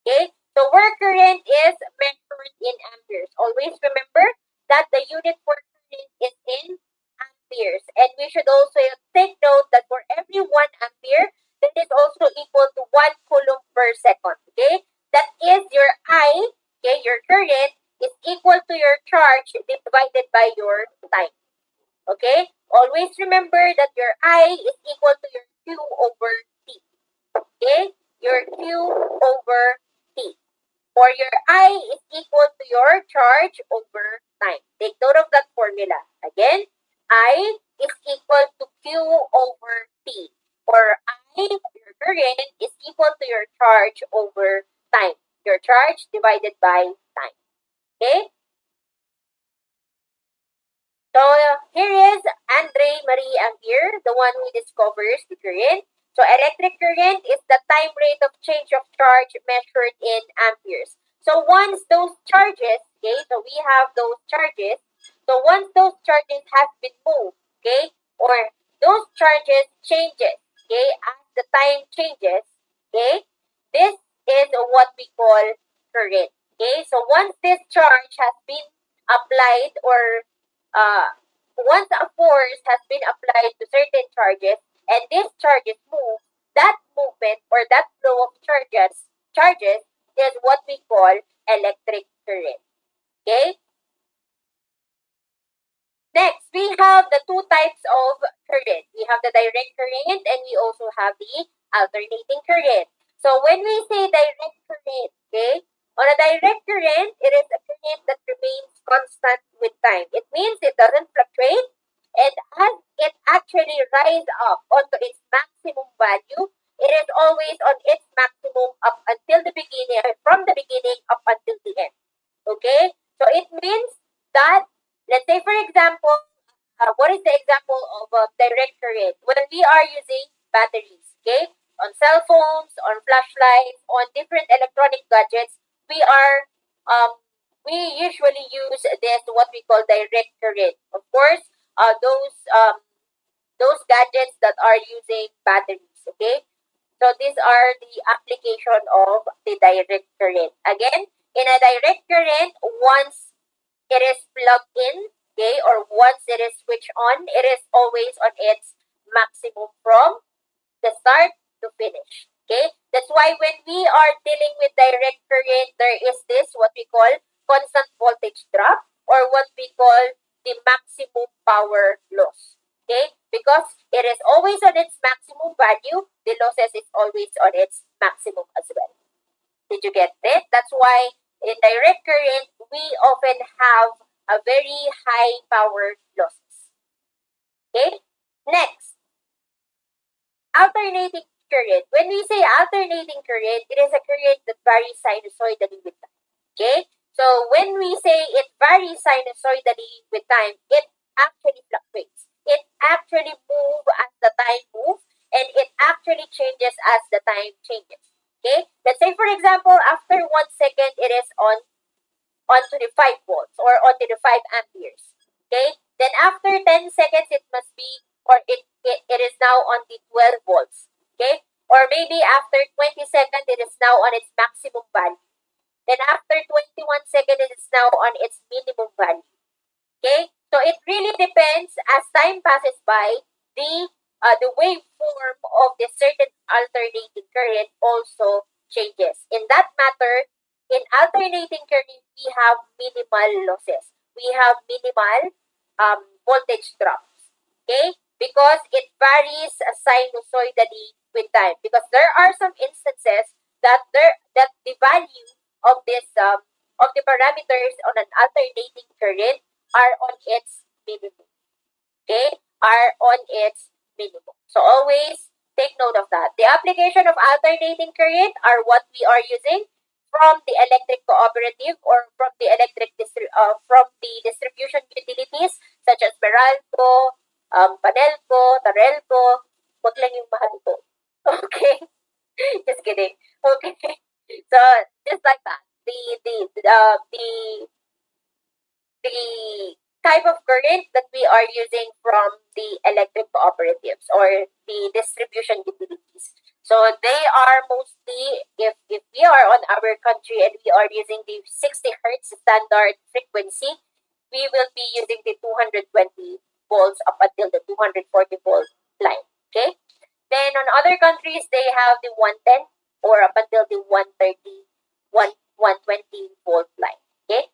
Okay? So where current is measured in amperes. Always remember that the unit for current is in amperes. And we should also take note that for every 1 ampere, that is also equal to 1 coulomb per second. Okay? That is your I, okay, your current is equal to your charge divided by your time. Okay? Always remember that your I is equal to your Q over T. Okay? Your Q over T. Or your I is equal to your charge over time. Take note of that formula. Again, I is equal to Q over T. Or I, your current, is equal to your charge over time. Your charge divided by time. Okay? So here is Andre Marie Ampere, the one who discovers the current. So electric current is the time rate of change of charge measured in amperes. So once those charges, okay, so we have those charges. So once those charges have been moved, okay, or those charges changes, okay, as the time changes, okay, this is what we call current. Okay, so once this charge has been applied or once a force has been applied to certain charges and these charges move, that movement or that flow of charges is what we call electric current. Okay? Next, we have the two types of current. We have the direct current and we also have the alternating current. So when we say direct current, okay, on a direct current, it is a current that remains constant with time. It means it doesn't fluctuate, and as it actually rises up onto its maximum value, it is always on its maximum up until the beginning, from the beginning up until the end. Okay? So it means that, let's say for example, what is the example of a direct current? When we are using batteries, okay? On cell phones, on flashlights, on different electronic gadgets, we are, we usually use this, what we call direct current. Of course, those gadgets that are using batteries, okay? So these are the application of the direct current. Again, in a direct current, once it is plugged in, okay, or once it is switched on, it is always on its maximum from the start to finish. Okay? That's why when we are dealing with direct current, there is this what we call constant voltage drop or what we call the maximum power loss. Okay? Because it is always on its maximum value, the losses is always on its maximum as well. Did you get it? That's why in direct current, we often have a very high power losses. Okay? Next, alternating current. When we say alternating current, it is a current that varies sinusoidally with time. Okay? So when we say it varies sinusoidally with time, it actually fluctuates. It actually moves as the time moves, and it actually changes as the time changes. Okay? Let's say for example, after 1 second, it is onto the 5 volts or onto the 5 amperes. Okay? Then after 10 seconds, it must be, or it is now on the 12 volts. Okay? Or maybe after 20 seconds, it is now on its maximum value. Then after 21 seconds, it is now on its minimum value. Okay? So it really depends as time passes by, the waveform of the certain alternating current also changes. In that matter, in alternating current, we have minimal losses. we have minimal voltage drops. Okay? Because it varies sinusoidally with time. Because there are some instances that the value of this of the parameters on an alternating current are on its minimum. Okay? Are on its minimum. So always take note of that. The application of alternating current are what we are using from the electric cooperative or from the distribution utilities such as Meralco, Panelco, Tarelco. Wag lang yung mahal ko. Okay? Just kidding. Okay. So just like that. The type of current that we are using from the electric cooperatives or the distribution utilities. So they are mostly, if we are on our country and we are using the 60 hertz standard frequency, we will be using the 220 volts up until the 240 volt line. Okay? Then on other countries, they have the 110 or up until the 130, 120 volt line. Okay?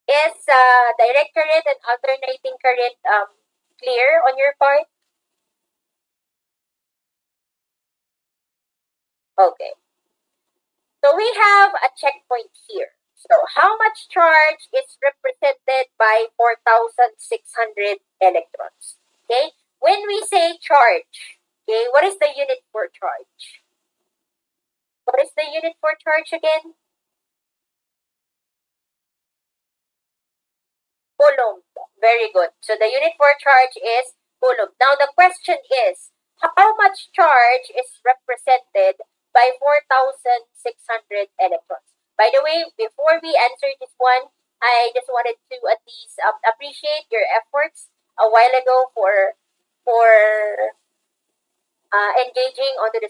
Is direct current and alternating current clear on your part? Okay. So we have a checkpoint here. So how much charge is represented by 4,600 electrons? Okay. When we say charge, okay, what is the unit for charge? What is the unit for charge again? Coulomb. Very good. So the unit for charge is coulomb. Now the question is, how much charge is represented by 4,600 electrons? By the way, before we answer this one, I just wanted to at least appreciate your efforts a while ago for engaging onto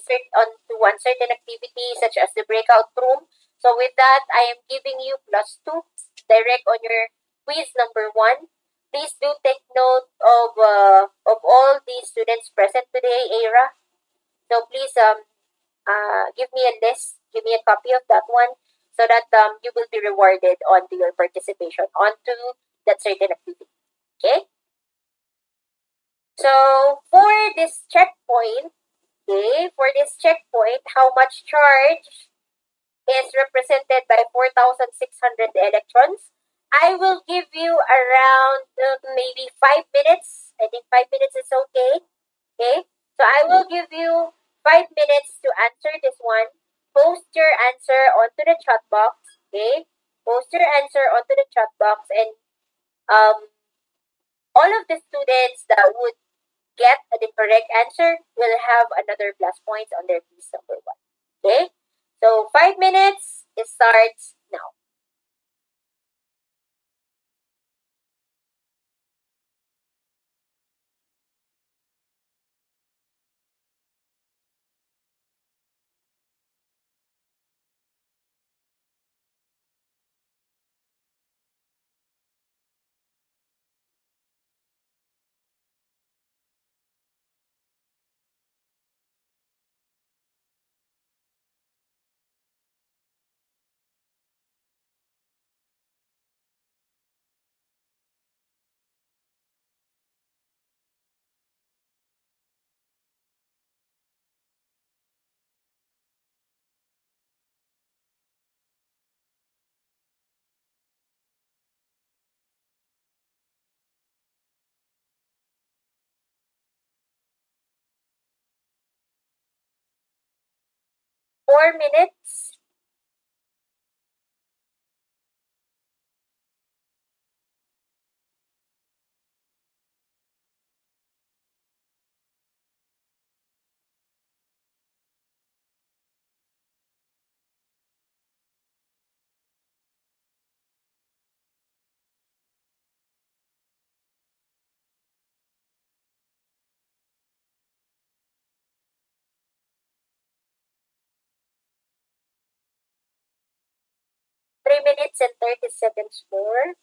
one certain activity such as the breakout room. So with that, I am giving you +2 direct on your quiz number 1. Please do take note of all the students present today, Aira. So please give me a list, give me a copy of that one so that you will be rewarded onto your participation onto that certain activity. Okay? So for this checkpoint, okay, for this checkpoint, how much charge is represented by 4,600 electrons? I will give you around maybe 5 minutes. I think 5 minutes is okay. Okay, so I will give you 5 minutes to answer this one. Post your answer onto the chat box. Okay, post your answer onto the chat box, and um, all of the students that would get the correct answer will have another plus points on their piece number 1. Okay? So 5 minutes, it starts now. Four minutes. Three minutes and 30 seconds more.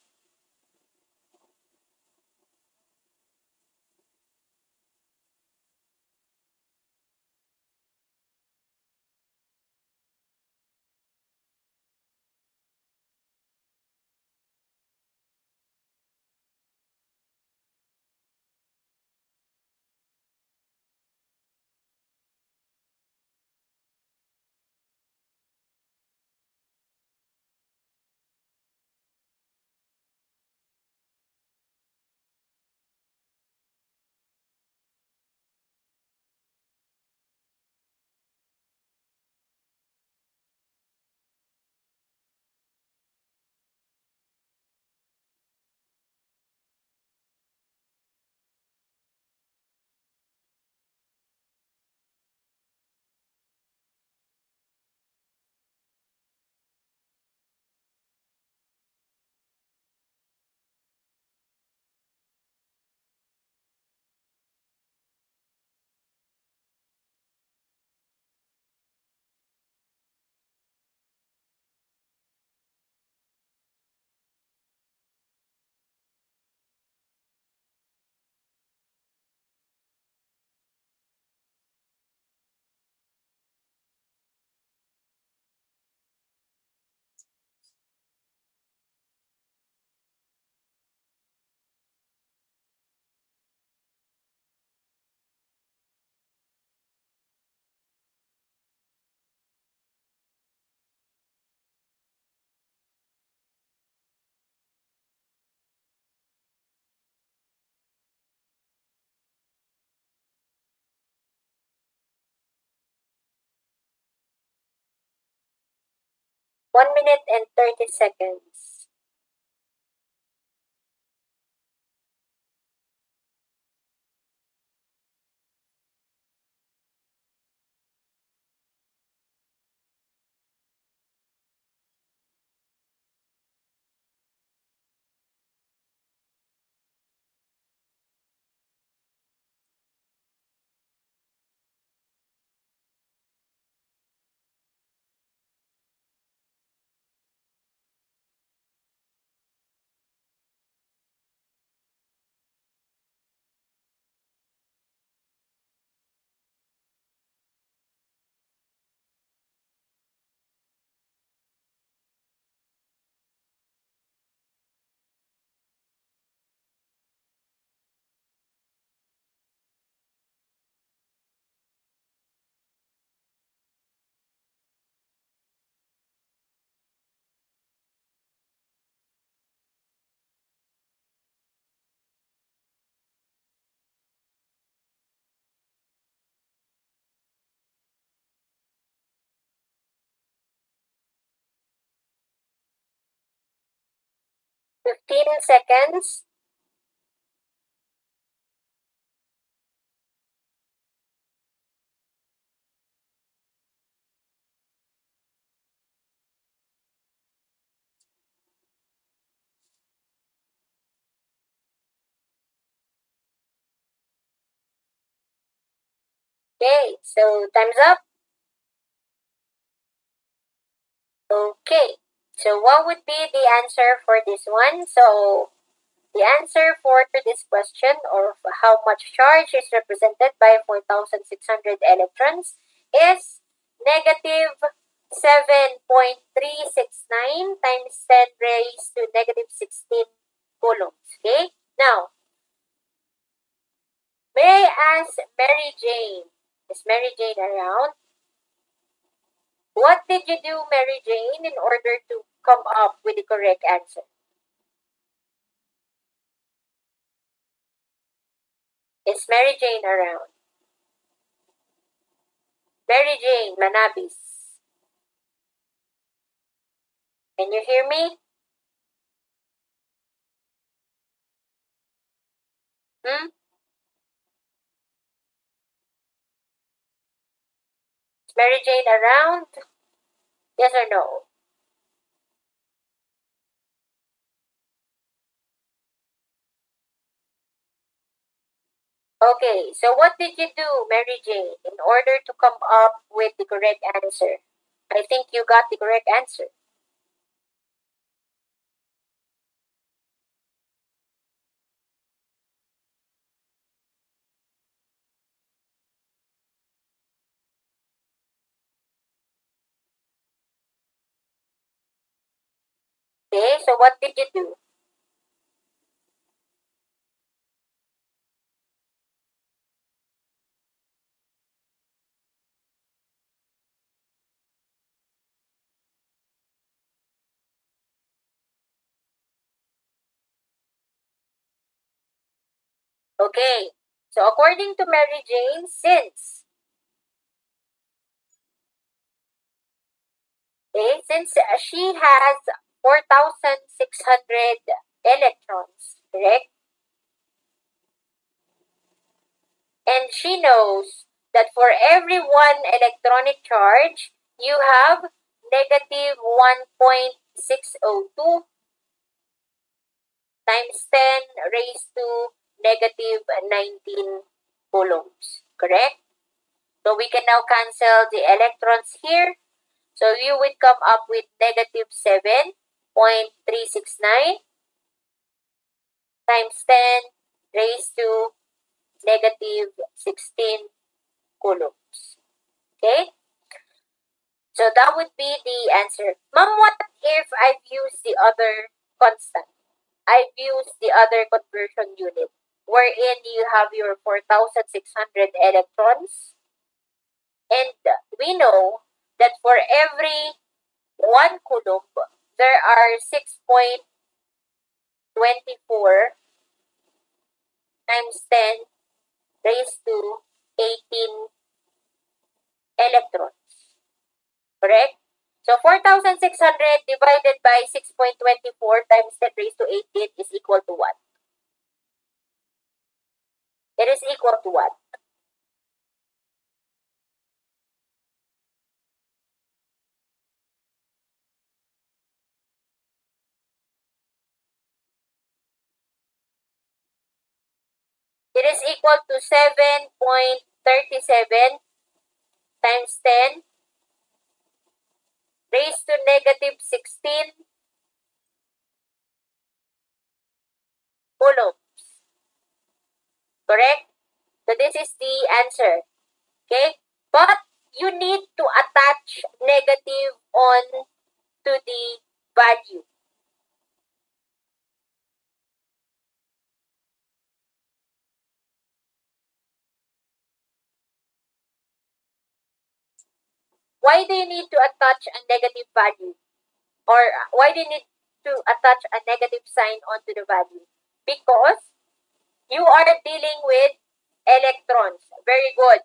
1 minute and 30 seconds. Fifteen seconds. Okay, so time's up. Okay, so what would be the answer for this one? So the answer for this question, or how much charge is represented by 4,600 electrons, is negative 7.369 times 10 raised to negative 16 coulombs. Okay? Now, may I ask Mary Jane? Is Mary Jane around? What did you do, Mary Jane, in order to come up with the correct answer? Is Mary Jane around? Mary Jane Manabis. Can you hear me? Hmm? Is Mary Jane around? Yes or no? Okay, so what did you do, Mary Jane, in order to come up with the correct answer? I think you got the correct answer. Okay, so what did you do? Okay, so according to Mary Jane, since she has 4,600 electrons, correct? And she knows that for every one electronic charge, you have negative 1.602 times 10 raised to negative 19 coulombs, correct? So we can now cancel the electrons here. So you would come up with negative 7.369 times 10 raised to negative 16 coulombs. Okay? So that would be the answer. Mom, what if I've used the other constant? I've used the other conversion unit wherein you have your 4,600 electrons, and we know that for every 1 coulomb, there are 6.24 times 10 raised to 18 electrons. Correct? So 4,600 divided by 6.24 times 10 raised to 18 is equal to what? It is equal to what? It is equal to 7.37 times 10 raised to negative 16 coulombs. Correct? So this is the answer. Okay? But you need to attach negative on to the value. Why do you need to attach a negative value? Or why do you need to attach a negative sign onto the value? Because you are dealing with electrons. Very good.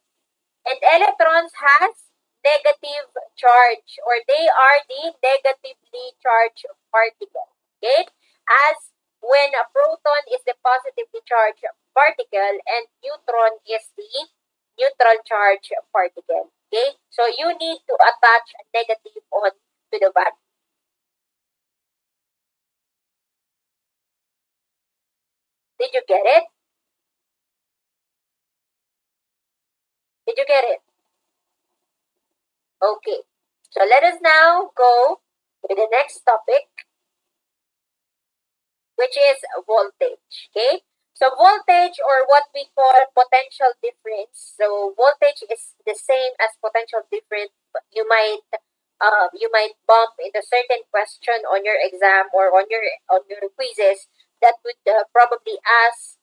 And electrons has negative charge, or they are the negatively charged particle. Okay? As when a proton is the positively charged particle and neutron is the neutral charge particle. Okay? So you need to attach a negative on to the value. Did you get it? Did you get it? Okay. So let us now go to the next topic, which is voltage. Okay. So voltage, or what we call potential difference. So voltage is the same as potential difference. But you might bump into certain question on your exam or on your quizzes that would probably ask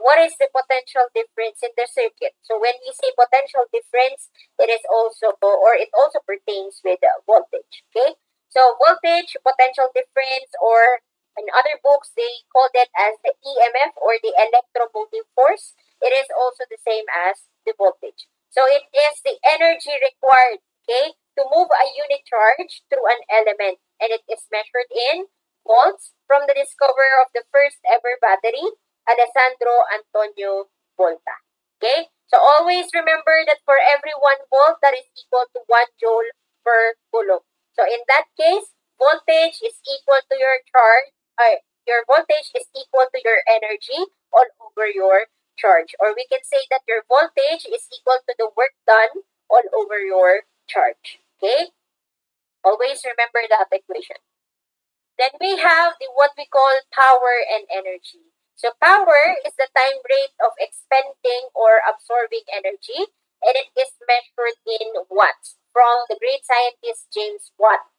what is the potential difference in the circuit. So when we say potential difference, it is also, or it also pertains with voltage. Okay. So voltage, potential difference, or in other books, they called it as the EMF, or the electromotive force. It is also the same as the voltage. So it is the energy required, okay, to move a unit charge through an element, and it is measured in volts from the discoverer of the first ever battery, Alessandro Antonio Volta. Okay? So always remember that for every 1 volt, that is equal to 1 joule per coulomb. So in that case, voltage is equal to your charge, your voltage is equal to your energy all over your charge. Or we can say that your voltage is equal to the work done all over your charge. Okay? Always remember that equation. Then we have the what we call power and energy. So power is the time rate of expending or absorbing energy, and it is measured in watts from the great scientist James Watt.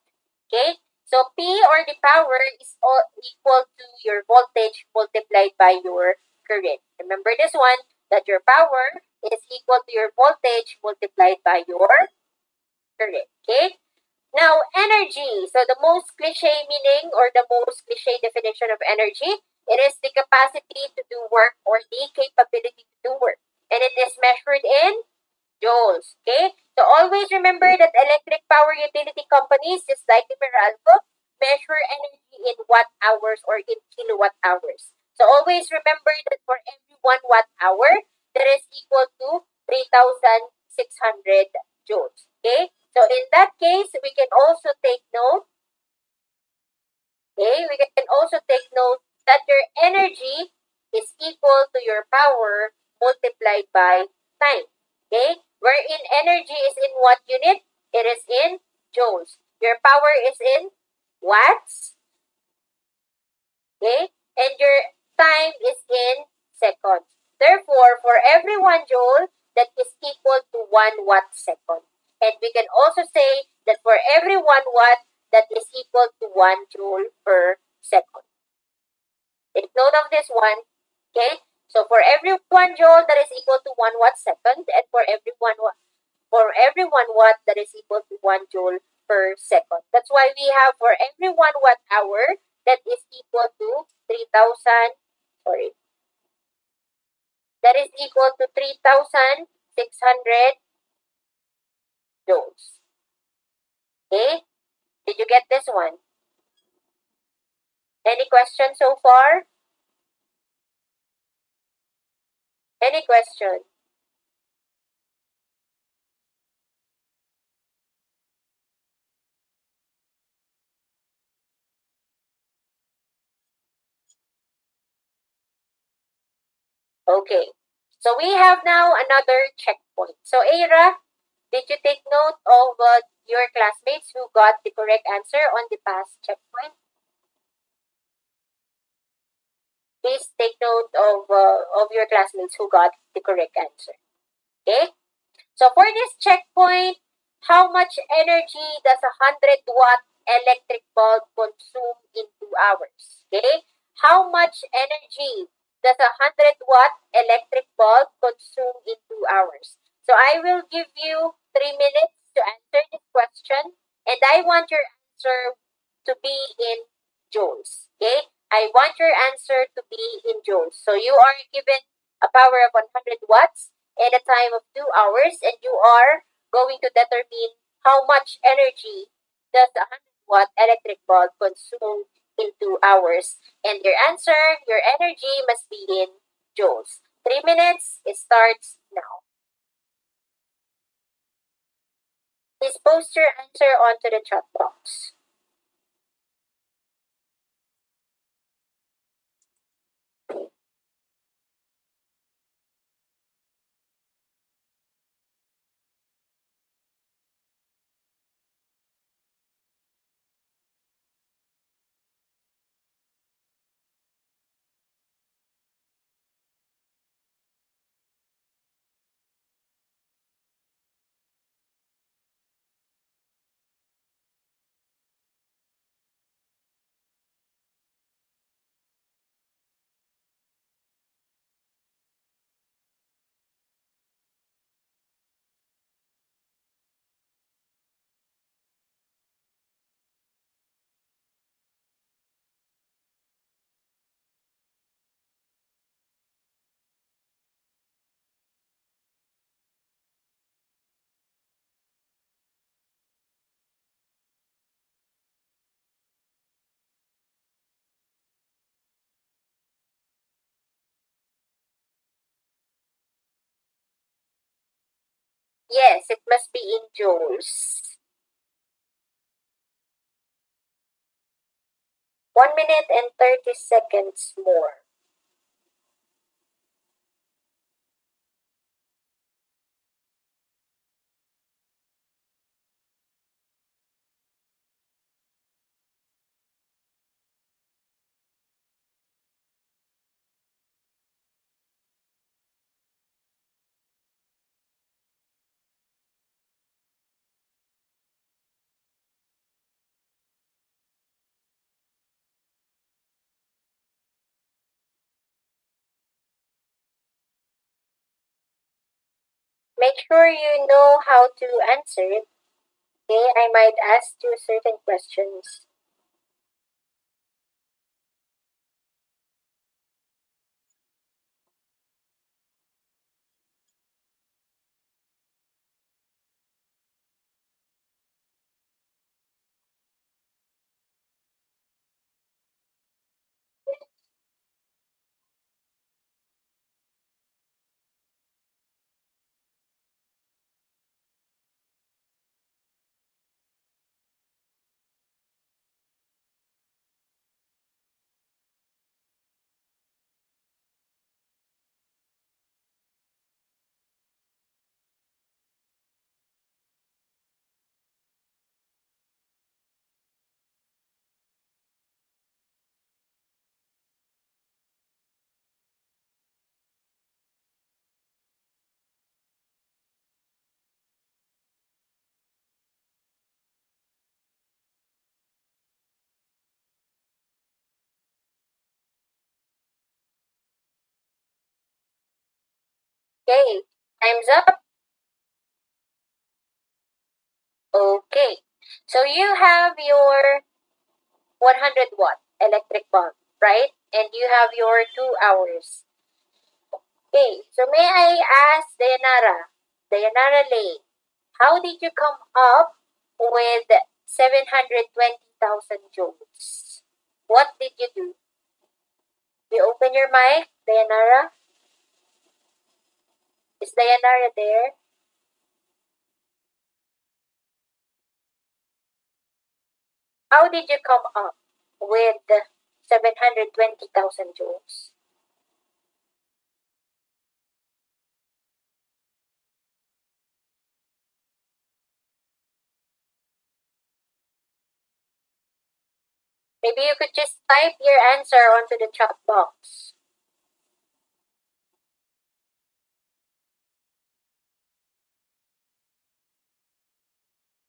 Okay? So P, or the power, is equal to your voltage multiplied by your current. Remember this one, that your power is equal to your voltage multiplied by your current. Okay? Now, energy. So the most cliche meaning, or the most cliche definition of energy, it is the capacity to do work, or the capability to do work. And it is measured in joules. Okay? So always remember that electric power utility companies, just like the Meralco, measure energy in watt hours or in kilowatt hours. So always remember that for every 1 watt hour, that is equal to 3,600 joules. Okay? So in that case, we can also take note, okay, we can also take note that your energy is equal to your power multiplied by time. Okay? Wherein energy is in what unit? It is in joules. Your power is in watts. Okay? And your time is in seconds. Therefore, for every 1 joule, that is equal to 1 watt second. And we can also say that for every 1 watt, that is equal to 1 joule per second. Take note of this one. Okay? So for every 1 joule, that is equal to 1 watt second, and for every 1 watt, that is equal to 1 joule per second. That's why we have for every 1 watt hour, that is equal to 3,000, sorry, that is equal to 3,600 joules. Okay? you get this one? Any questions so far? Any question? Okay. So we have now another checkpoint. So Aira, did you take note of your classmates who got the correct answer on the past checkpoint? Please take note of your classmates who got the correct answer. Okay? So for this checkpoint, how much energy does a 100-watt electric bulb consume in 2 hours? Okay? How much energy does a 100-watt electric bulb consume in 2 hours? So I will give you 3 minutes to answer this question, and I want your answer to be in joules. Okay? I want your answer to be in joules. So you are given a power of 100 watts in a time of 2 hours, and you are going to determine how much energy does a 100-watt electric bulb consume in 2 hours. And your answer, your energy must be in joules. 3 minutes, it starts now. Please post your answer onto the chat box. Yes, it must be in joules. 1 minute and 30 seconds more. Make sure you know how to answer it. Okay, I might ask you certain questions. Okay, time's up. Okay, so you have your 100-watt electric bulb, right? And you have your 2 hours. Okay, so may I ask Dayanara Lane, how did you come up with 720,000 joules. What did you do? You open your mic, Dayanara? Is Dayanara there? How did you come up with 720,000 joules? Maybe you could just type your answer onto the chat box.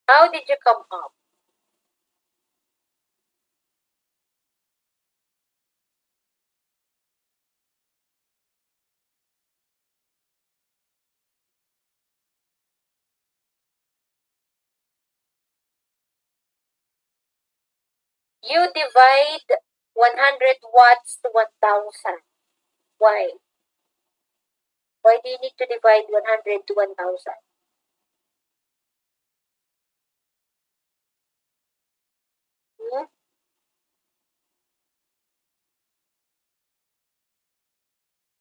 How did you come up? You divide 100 watts to 1,000. Why? Why do you need to divide 100 to 1,000? Hmm?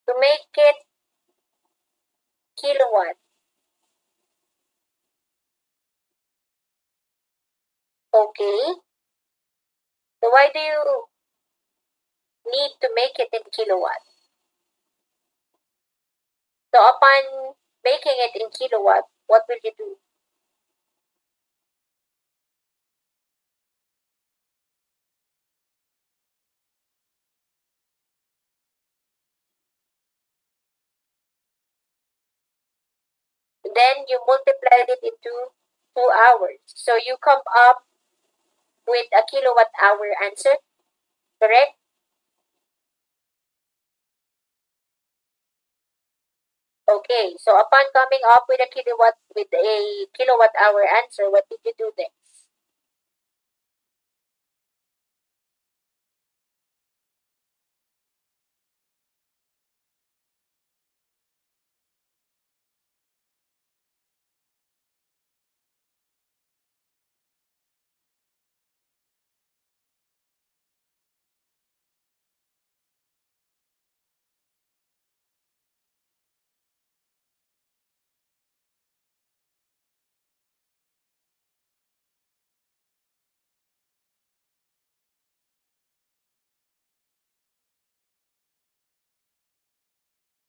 To make it kilowatt. Okay. So why do you need to make it in kilowatt? So upon making it in kilowatt, what will you do? Then you multiplied it into 2 hours. So you come up with a kilowatt hour answer, correct? Okay, so upon coming up with a kilowatt hour answer, what did you do next?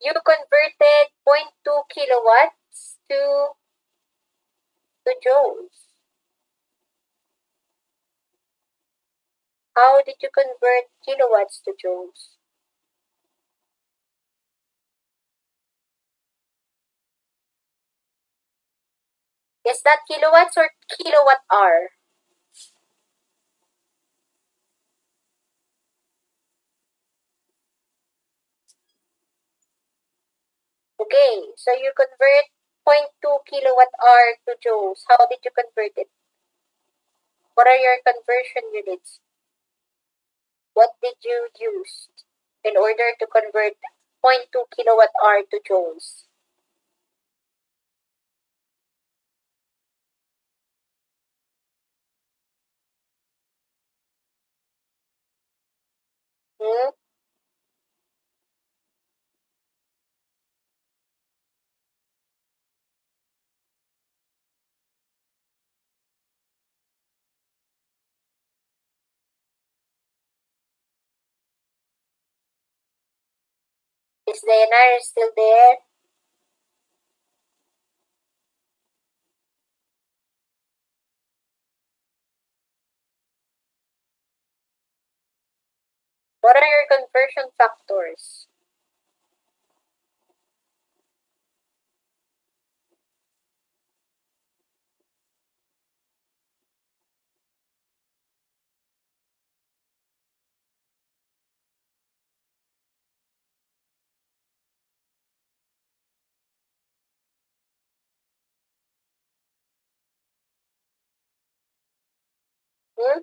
You converted zero point 0.2 kilowatts to joules. How did you convert kilowatts to joules? Is that kilowatts or kilowatt hour? Okay, so you convert zero point 0.2 kilowatt hour to joules. How did you convert it? What are your conversion units? What did you use in order to convert zero point 0.2 kilowatt hour to joules? Hmm? Is Dayanara still there? What are your conversion factors? Hmm?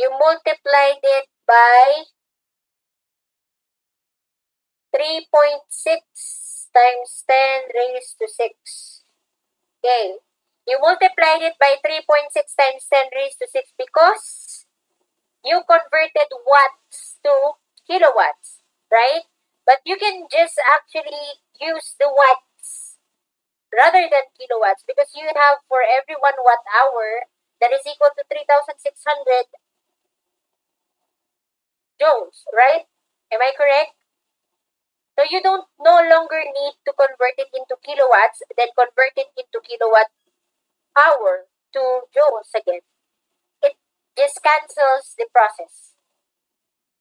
you multiplied it by 3.6 times 10 raised to 6. Okay. You multiplied it by 3.6 times 10 raised to 6 because you converted watts to kilowatts, right? But you can just actually use the watts rather than kilowatts because you have for every 1 watt hour that is equal to 3,600 joules, right? Am I correct? So you don't no longer need to convert it into kilowatts, then convert it into kilowatt hour to joules again. It just cancels the process.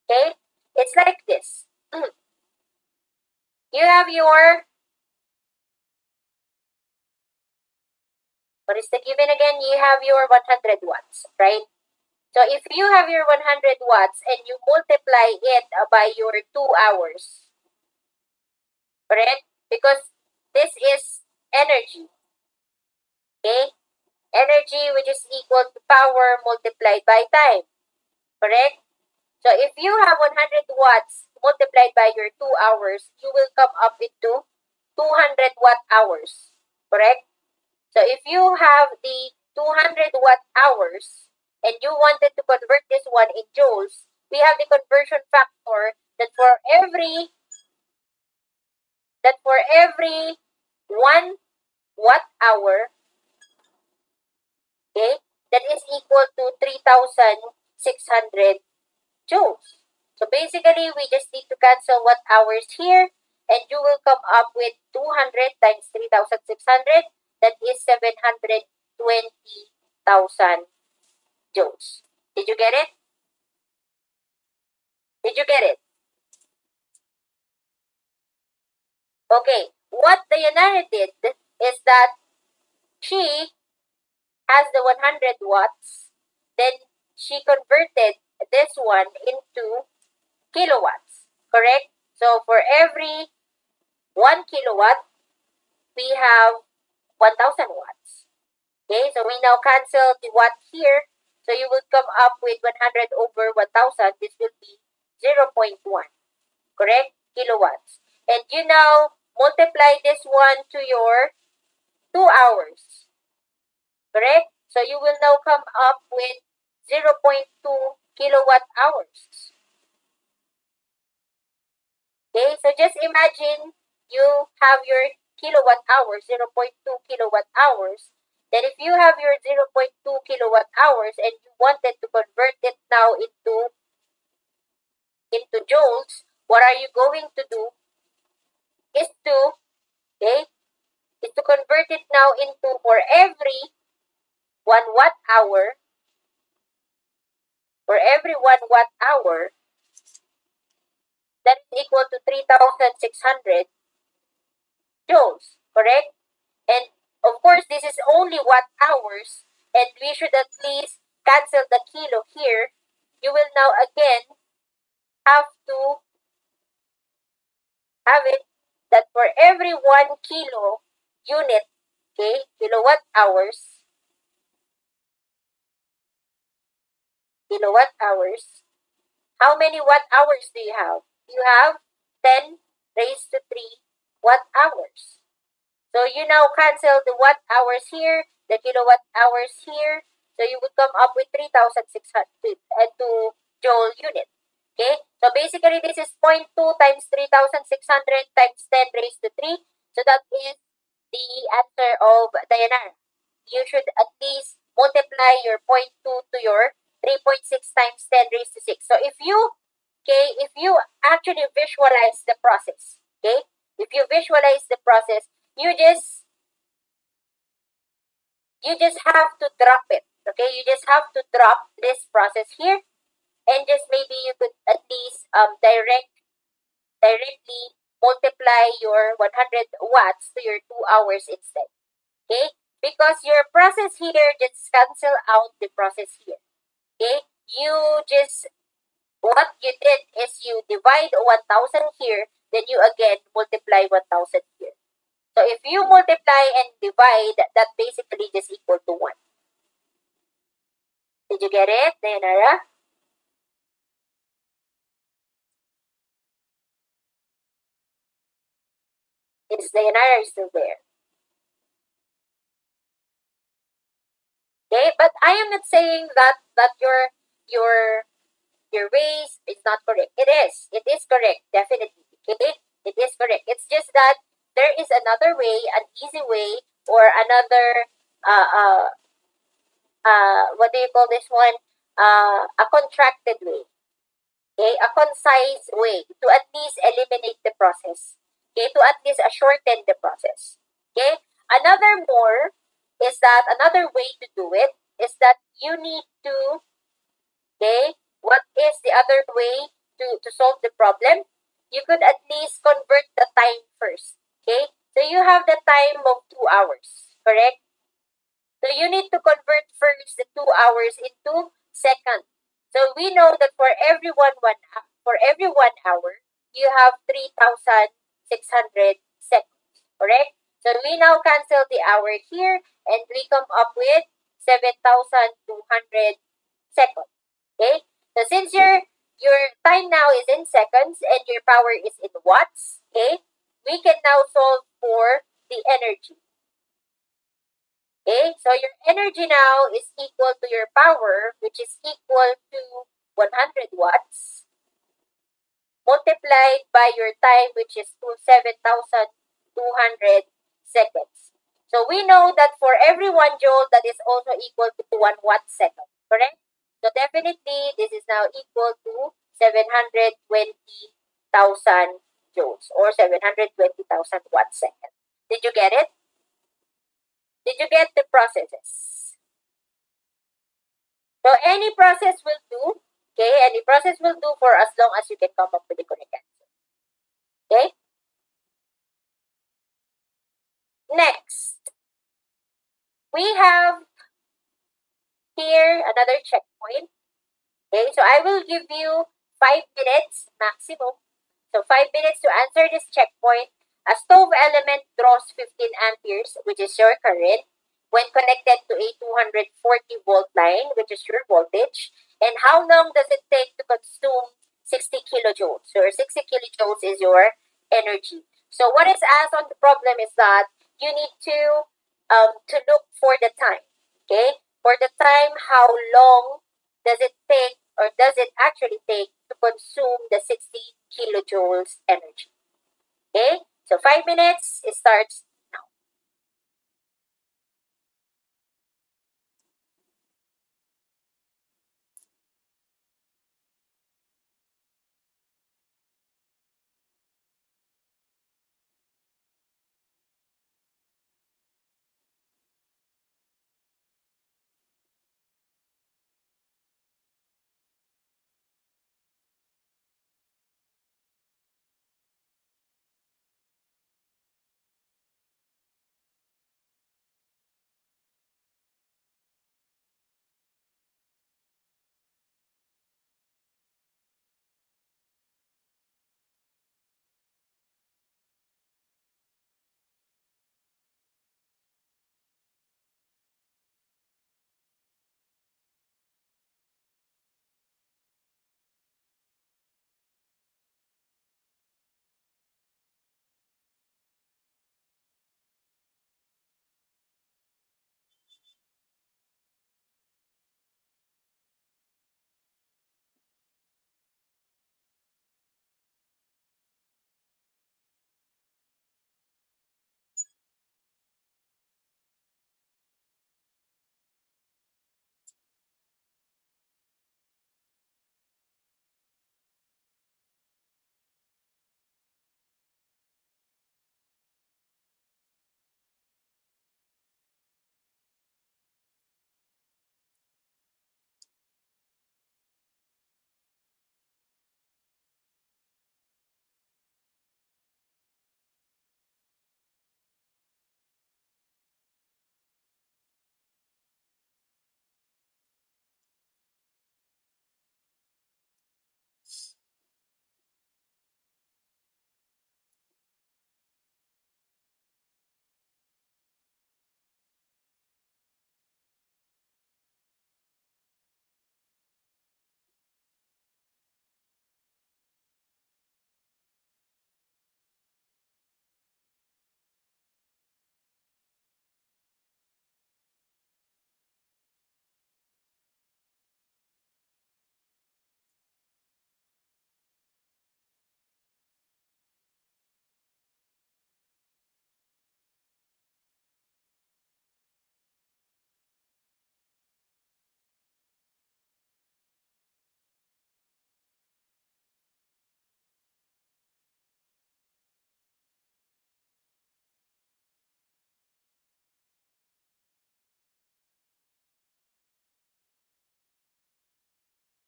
Okay? It's like this. You have your, what is the given again? You have your 100 watts, right? So if you have your 100 watts and you multiply it by your 2 hours, correct? Because this is energy, okay? Energy which is equal to power multiplied by time, correct? So if you have 100 watts multiplied by your 2 hours, you will come up with 200 watt hours, correct? So if you have the 200 watt hours and you wanted to convert this one in joules, we have the conversion factor that for every 1 watt hour, okay, that is equal to 3,600 joules. So basically, we just need to cancel watt hours here, and you will come up with 200 times 3,600. That is 720,000 joules. Did you get it? Did you get it? Okay. What Dayanara did is that she has the 100 watts, then she converted this one into kilowatts, correct? So for every 1 kilowatt, we have 1,000 watts. Okay, so we now cancel the watt here. So you will come up with 100 over 1,000. This will be 0.1, correct? Kilowatts. And you now multiply this one to your 2 hours, correct? So you will now come up with 0.2 kilowatt hours. Okay, so just imagine you have your kilowatt hours, 0.2 kilowatt hours. Then if you have your 0.2 kilowatt hours and you wanted to convert it now into joules, what are you going to do is to, okay, is to convert it now into for every 1 watt hour, for every 1 watt hour, that is equal to 3,600 joules, correct? And of course, this is only watt hours, and we should at least cancel the kilo here. You will now again have to have it that for every 1 kilo unit, okay, kilowatt hours, how many watt hours do you have? You have 10 raised to 3 watt hours. So you now cancel the watt hours here, the kilowatt hours here. So you would come up with 3,600 joule unit. Okay? So basically this is 0.2 times 3,600 times 10 raised to 3. So that is the answer of Dayanara. You should at least multiply your 0.2 to your 3.6 times 10 raised to 6. So if you actually visualize the process, okay? If you visualize the process, you just have to drop it, okay? You just have to drop this process here, and just maybe you could at least directly multiply your 100 watts to your 2 hours instead, okay? Because your process here just cancel out the process here, okay? What you did is you divide 1,000 here, then you again multiply 1,000 here. So if you multiply and divide, that basically just equal to 1. Did you get it, Dayanara? Is Dayanara still there? Okay, but I am not saying that your ways is not correct. It is. It is correct, definitely. Okay, it is correct. It's just that there is another way, an easy way, or another uh uh what do you call this one? A contracted way. Okay, a concise way to at least eliminate the process. Okay, to at least shorten the process. Okay, another more is that another way to do it is that you need to, okay, what is the other way to solve the problem? You could at least convert the time first. Okay, so you have the time of 2 hours, correct? So you need to convert first the 2 hours into seconds. So we know that for every 1 hour, you have 3,600 seconds. Correct? So we now cancel the hour here and we come up with 7,200 seconds. Okay? So since your time now is in seconds and your power is in watts, okay, we can now solve for the energy. Okay, so your energy now is equal to your power, which is equal to 100 watts, multiplied by your time, which is 7,200 seconds. So we know that for every 1 joule, that is also equal to 1 watt second, correct? So definitely, this is now equal to 720,000 joules or 720,000 watt second. Did you get it? Did you get the processes? So any process will do. Okay, any process will do for as long as you can come up with the correct answer. Okay. Next, we have here another checkpoint. Okay, so I will give you 5 minutes maximum. So 5 minutes to answer this checkpoint. A stove element draws 15 amperes, which is your current, when connected to a 240-volt line, which is your voltage. And how long does it take to consume 60 kilojoules? So your 60 kilojoules is your energy. So what is asked on the problem is that you need to look for the time. Okay, for the time, how long does it take or does it actually take to consume the 60 kilojoules energy? Okay, so 5 minutes, it starts now.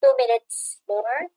2 minutes more.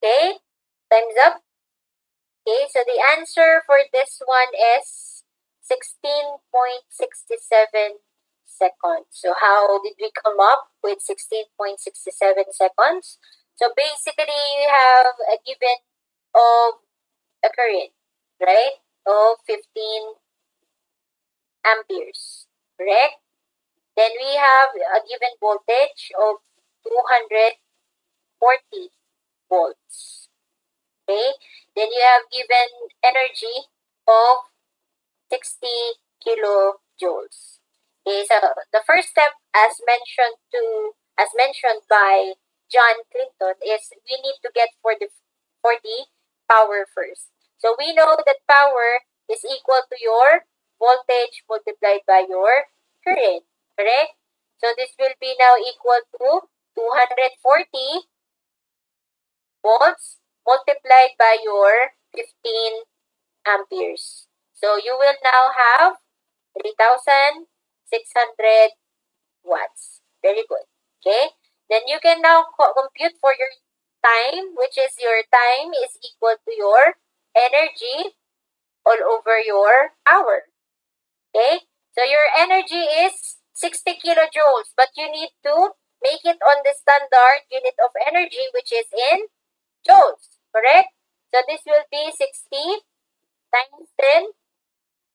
Okay, time's up. Okay, so the answer for this one is 16.67 seconds. So how did we come up with 16.67 seconds? So basically, you have a given of a current, right, of 15 amperes, correct? Then we have a given voltage of 240 volts. Okay, then you have given energy of 60 kilojoules. Okay, so the first step, as mentioned by John Clinton, is we need to get for the power first. So we know that power is equal to your voltage multiplied by your current, correct? So this will be now equal to 240 volts multiplied by your 15 amperes. So you will now have 3,600 watts. Very good. Okay. Then you can now compute for your time, which is your time is equal to your energy all over your hour. Okay. So your energy is 60 kilojoules, but you need to make it on the standard unit of energy, which is in joules. Correct? So this will be 60 times 10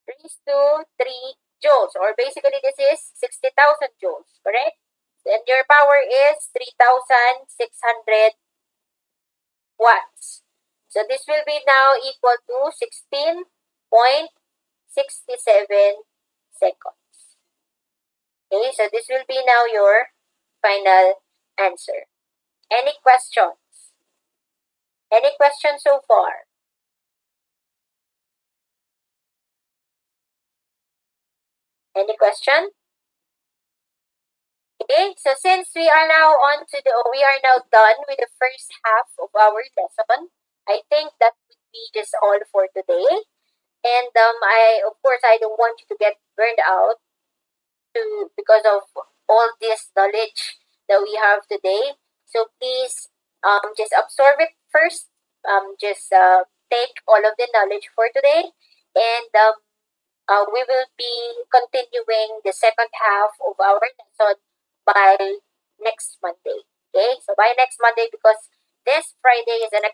raised to 3 joules, or basically this is 60,000 joules, correct? And your power is 3,600 watts. So this will be now equal to 16.67 seconds. Okay, so this will be now your final answer. Any questions? Any questions so far? Any question? Okay, so since we are now we are now done with the first half of our lesson, I think that would be just all for today. And of course, I don't want you to get burned out because of all this knowledge that we have today. So please, just absorb it first. Just take all of the knowledge for today, and we will be continuing the second half of our lesson by next Monday. Okay, so by next Monday, because this Friday is an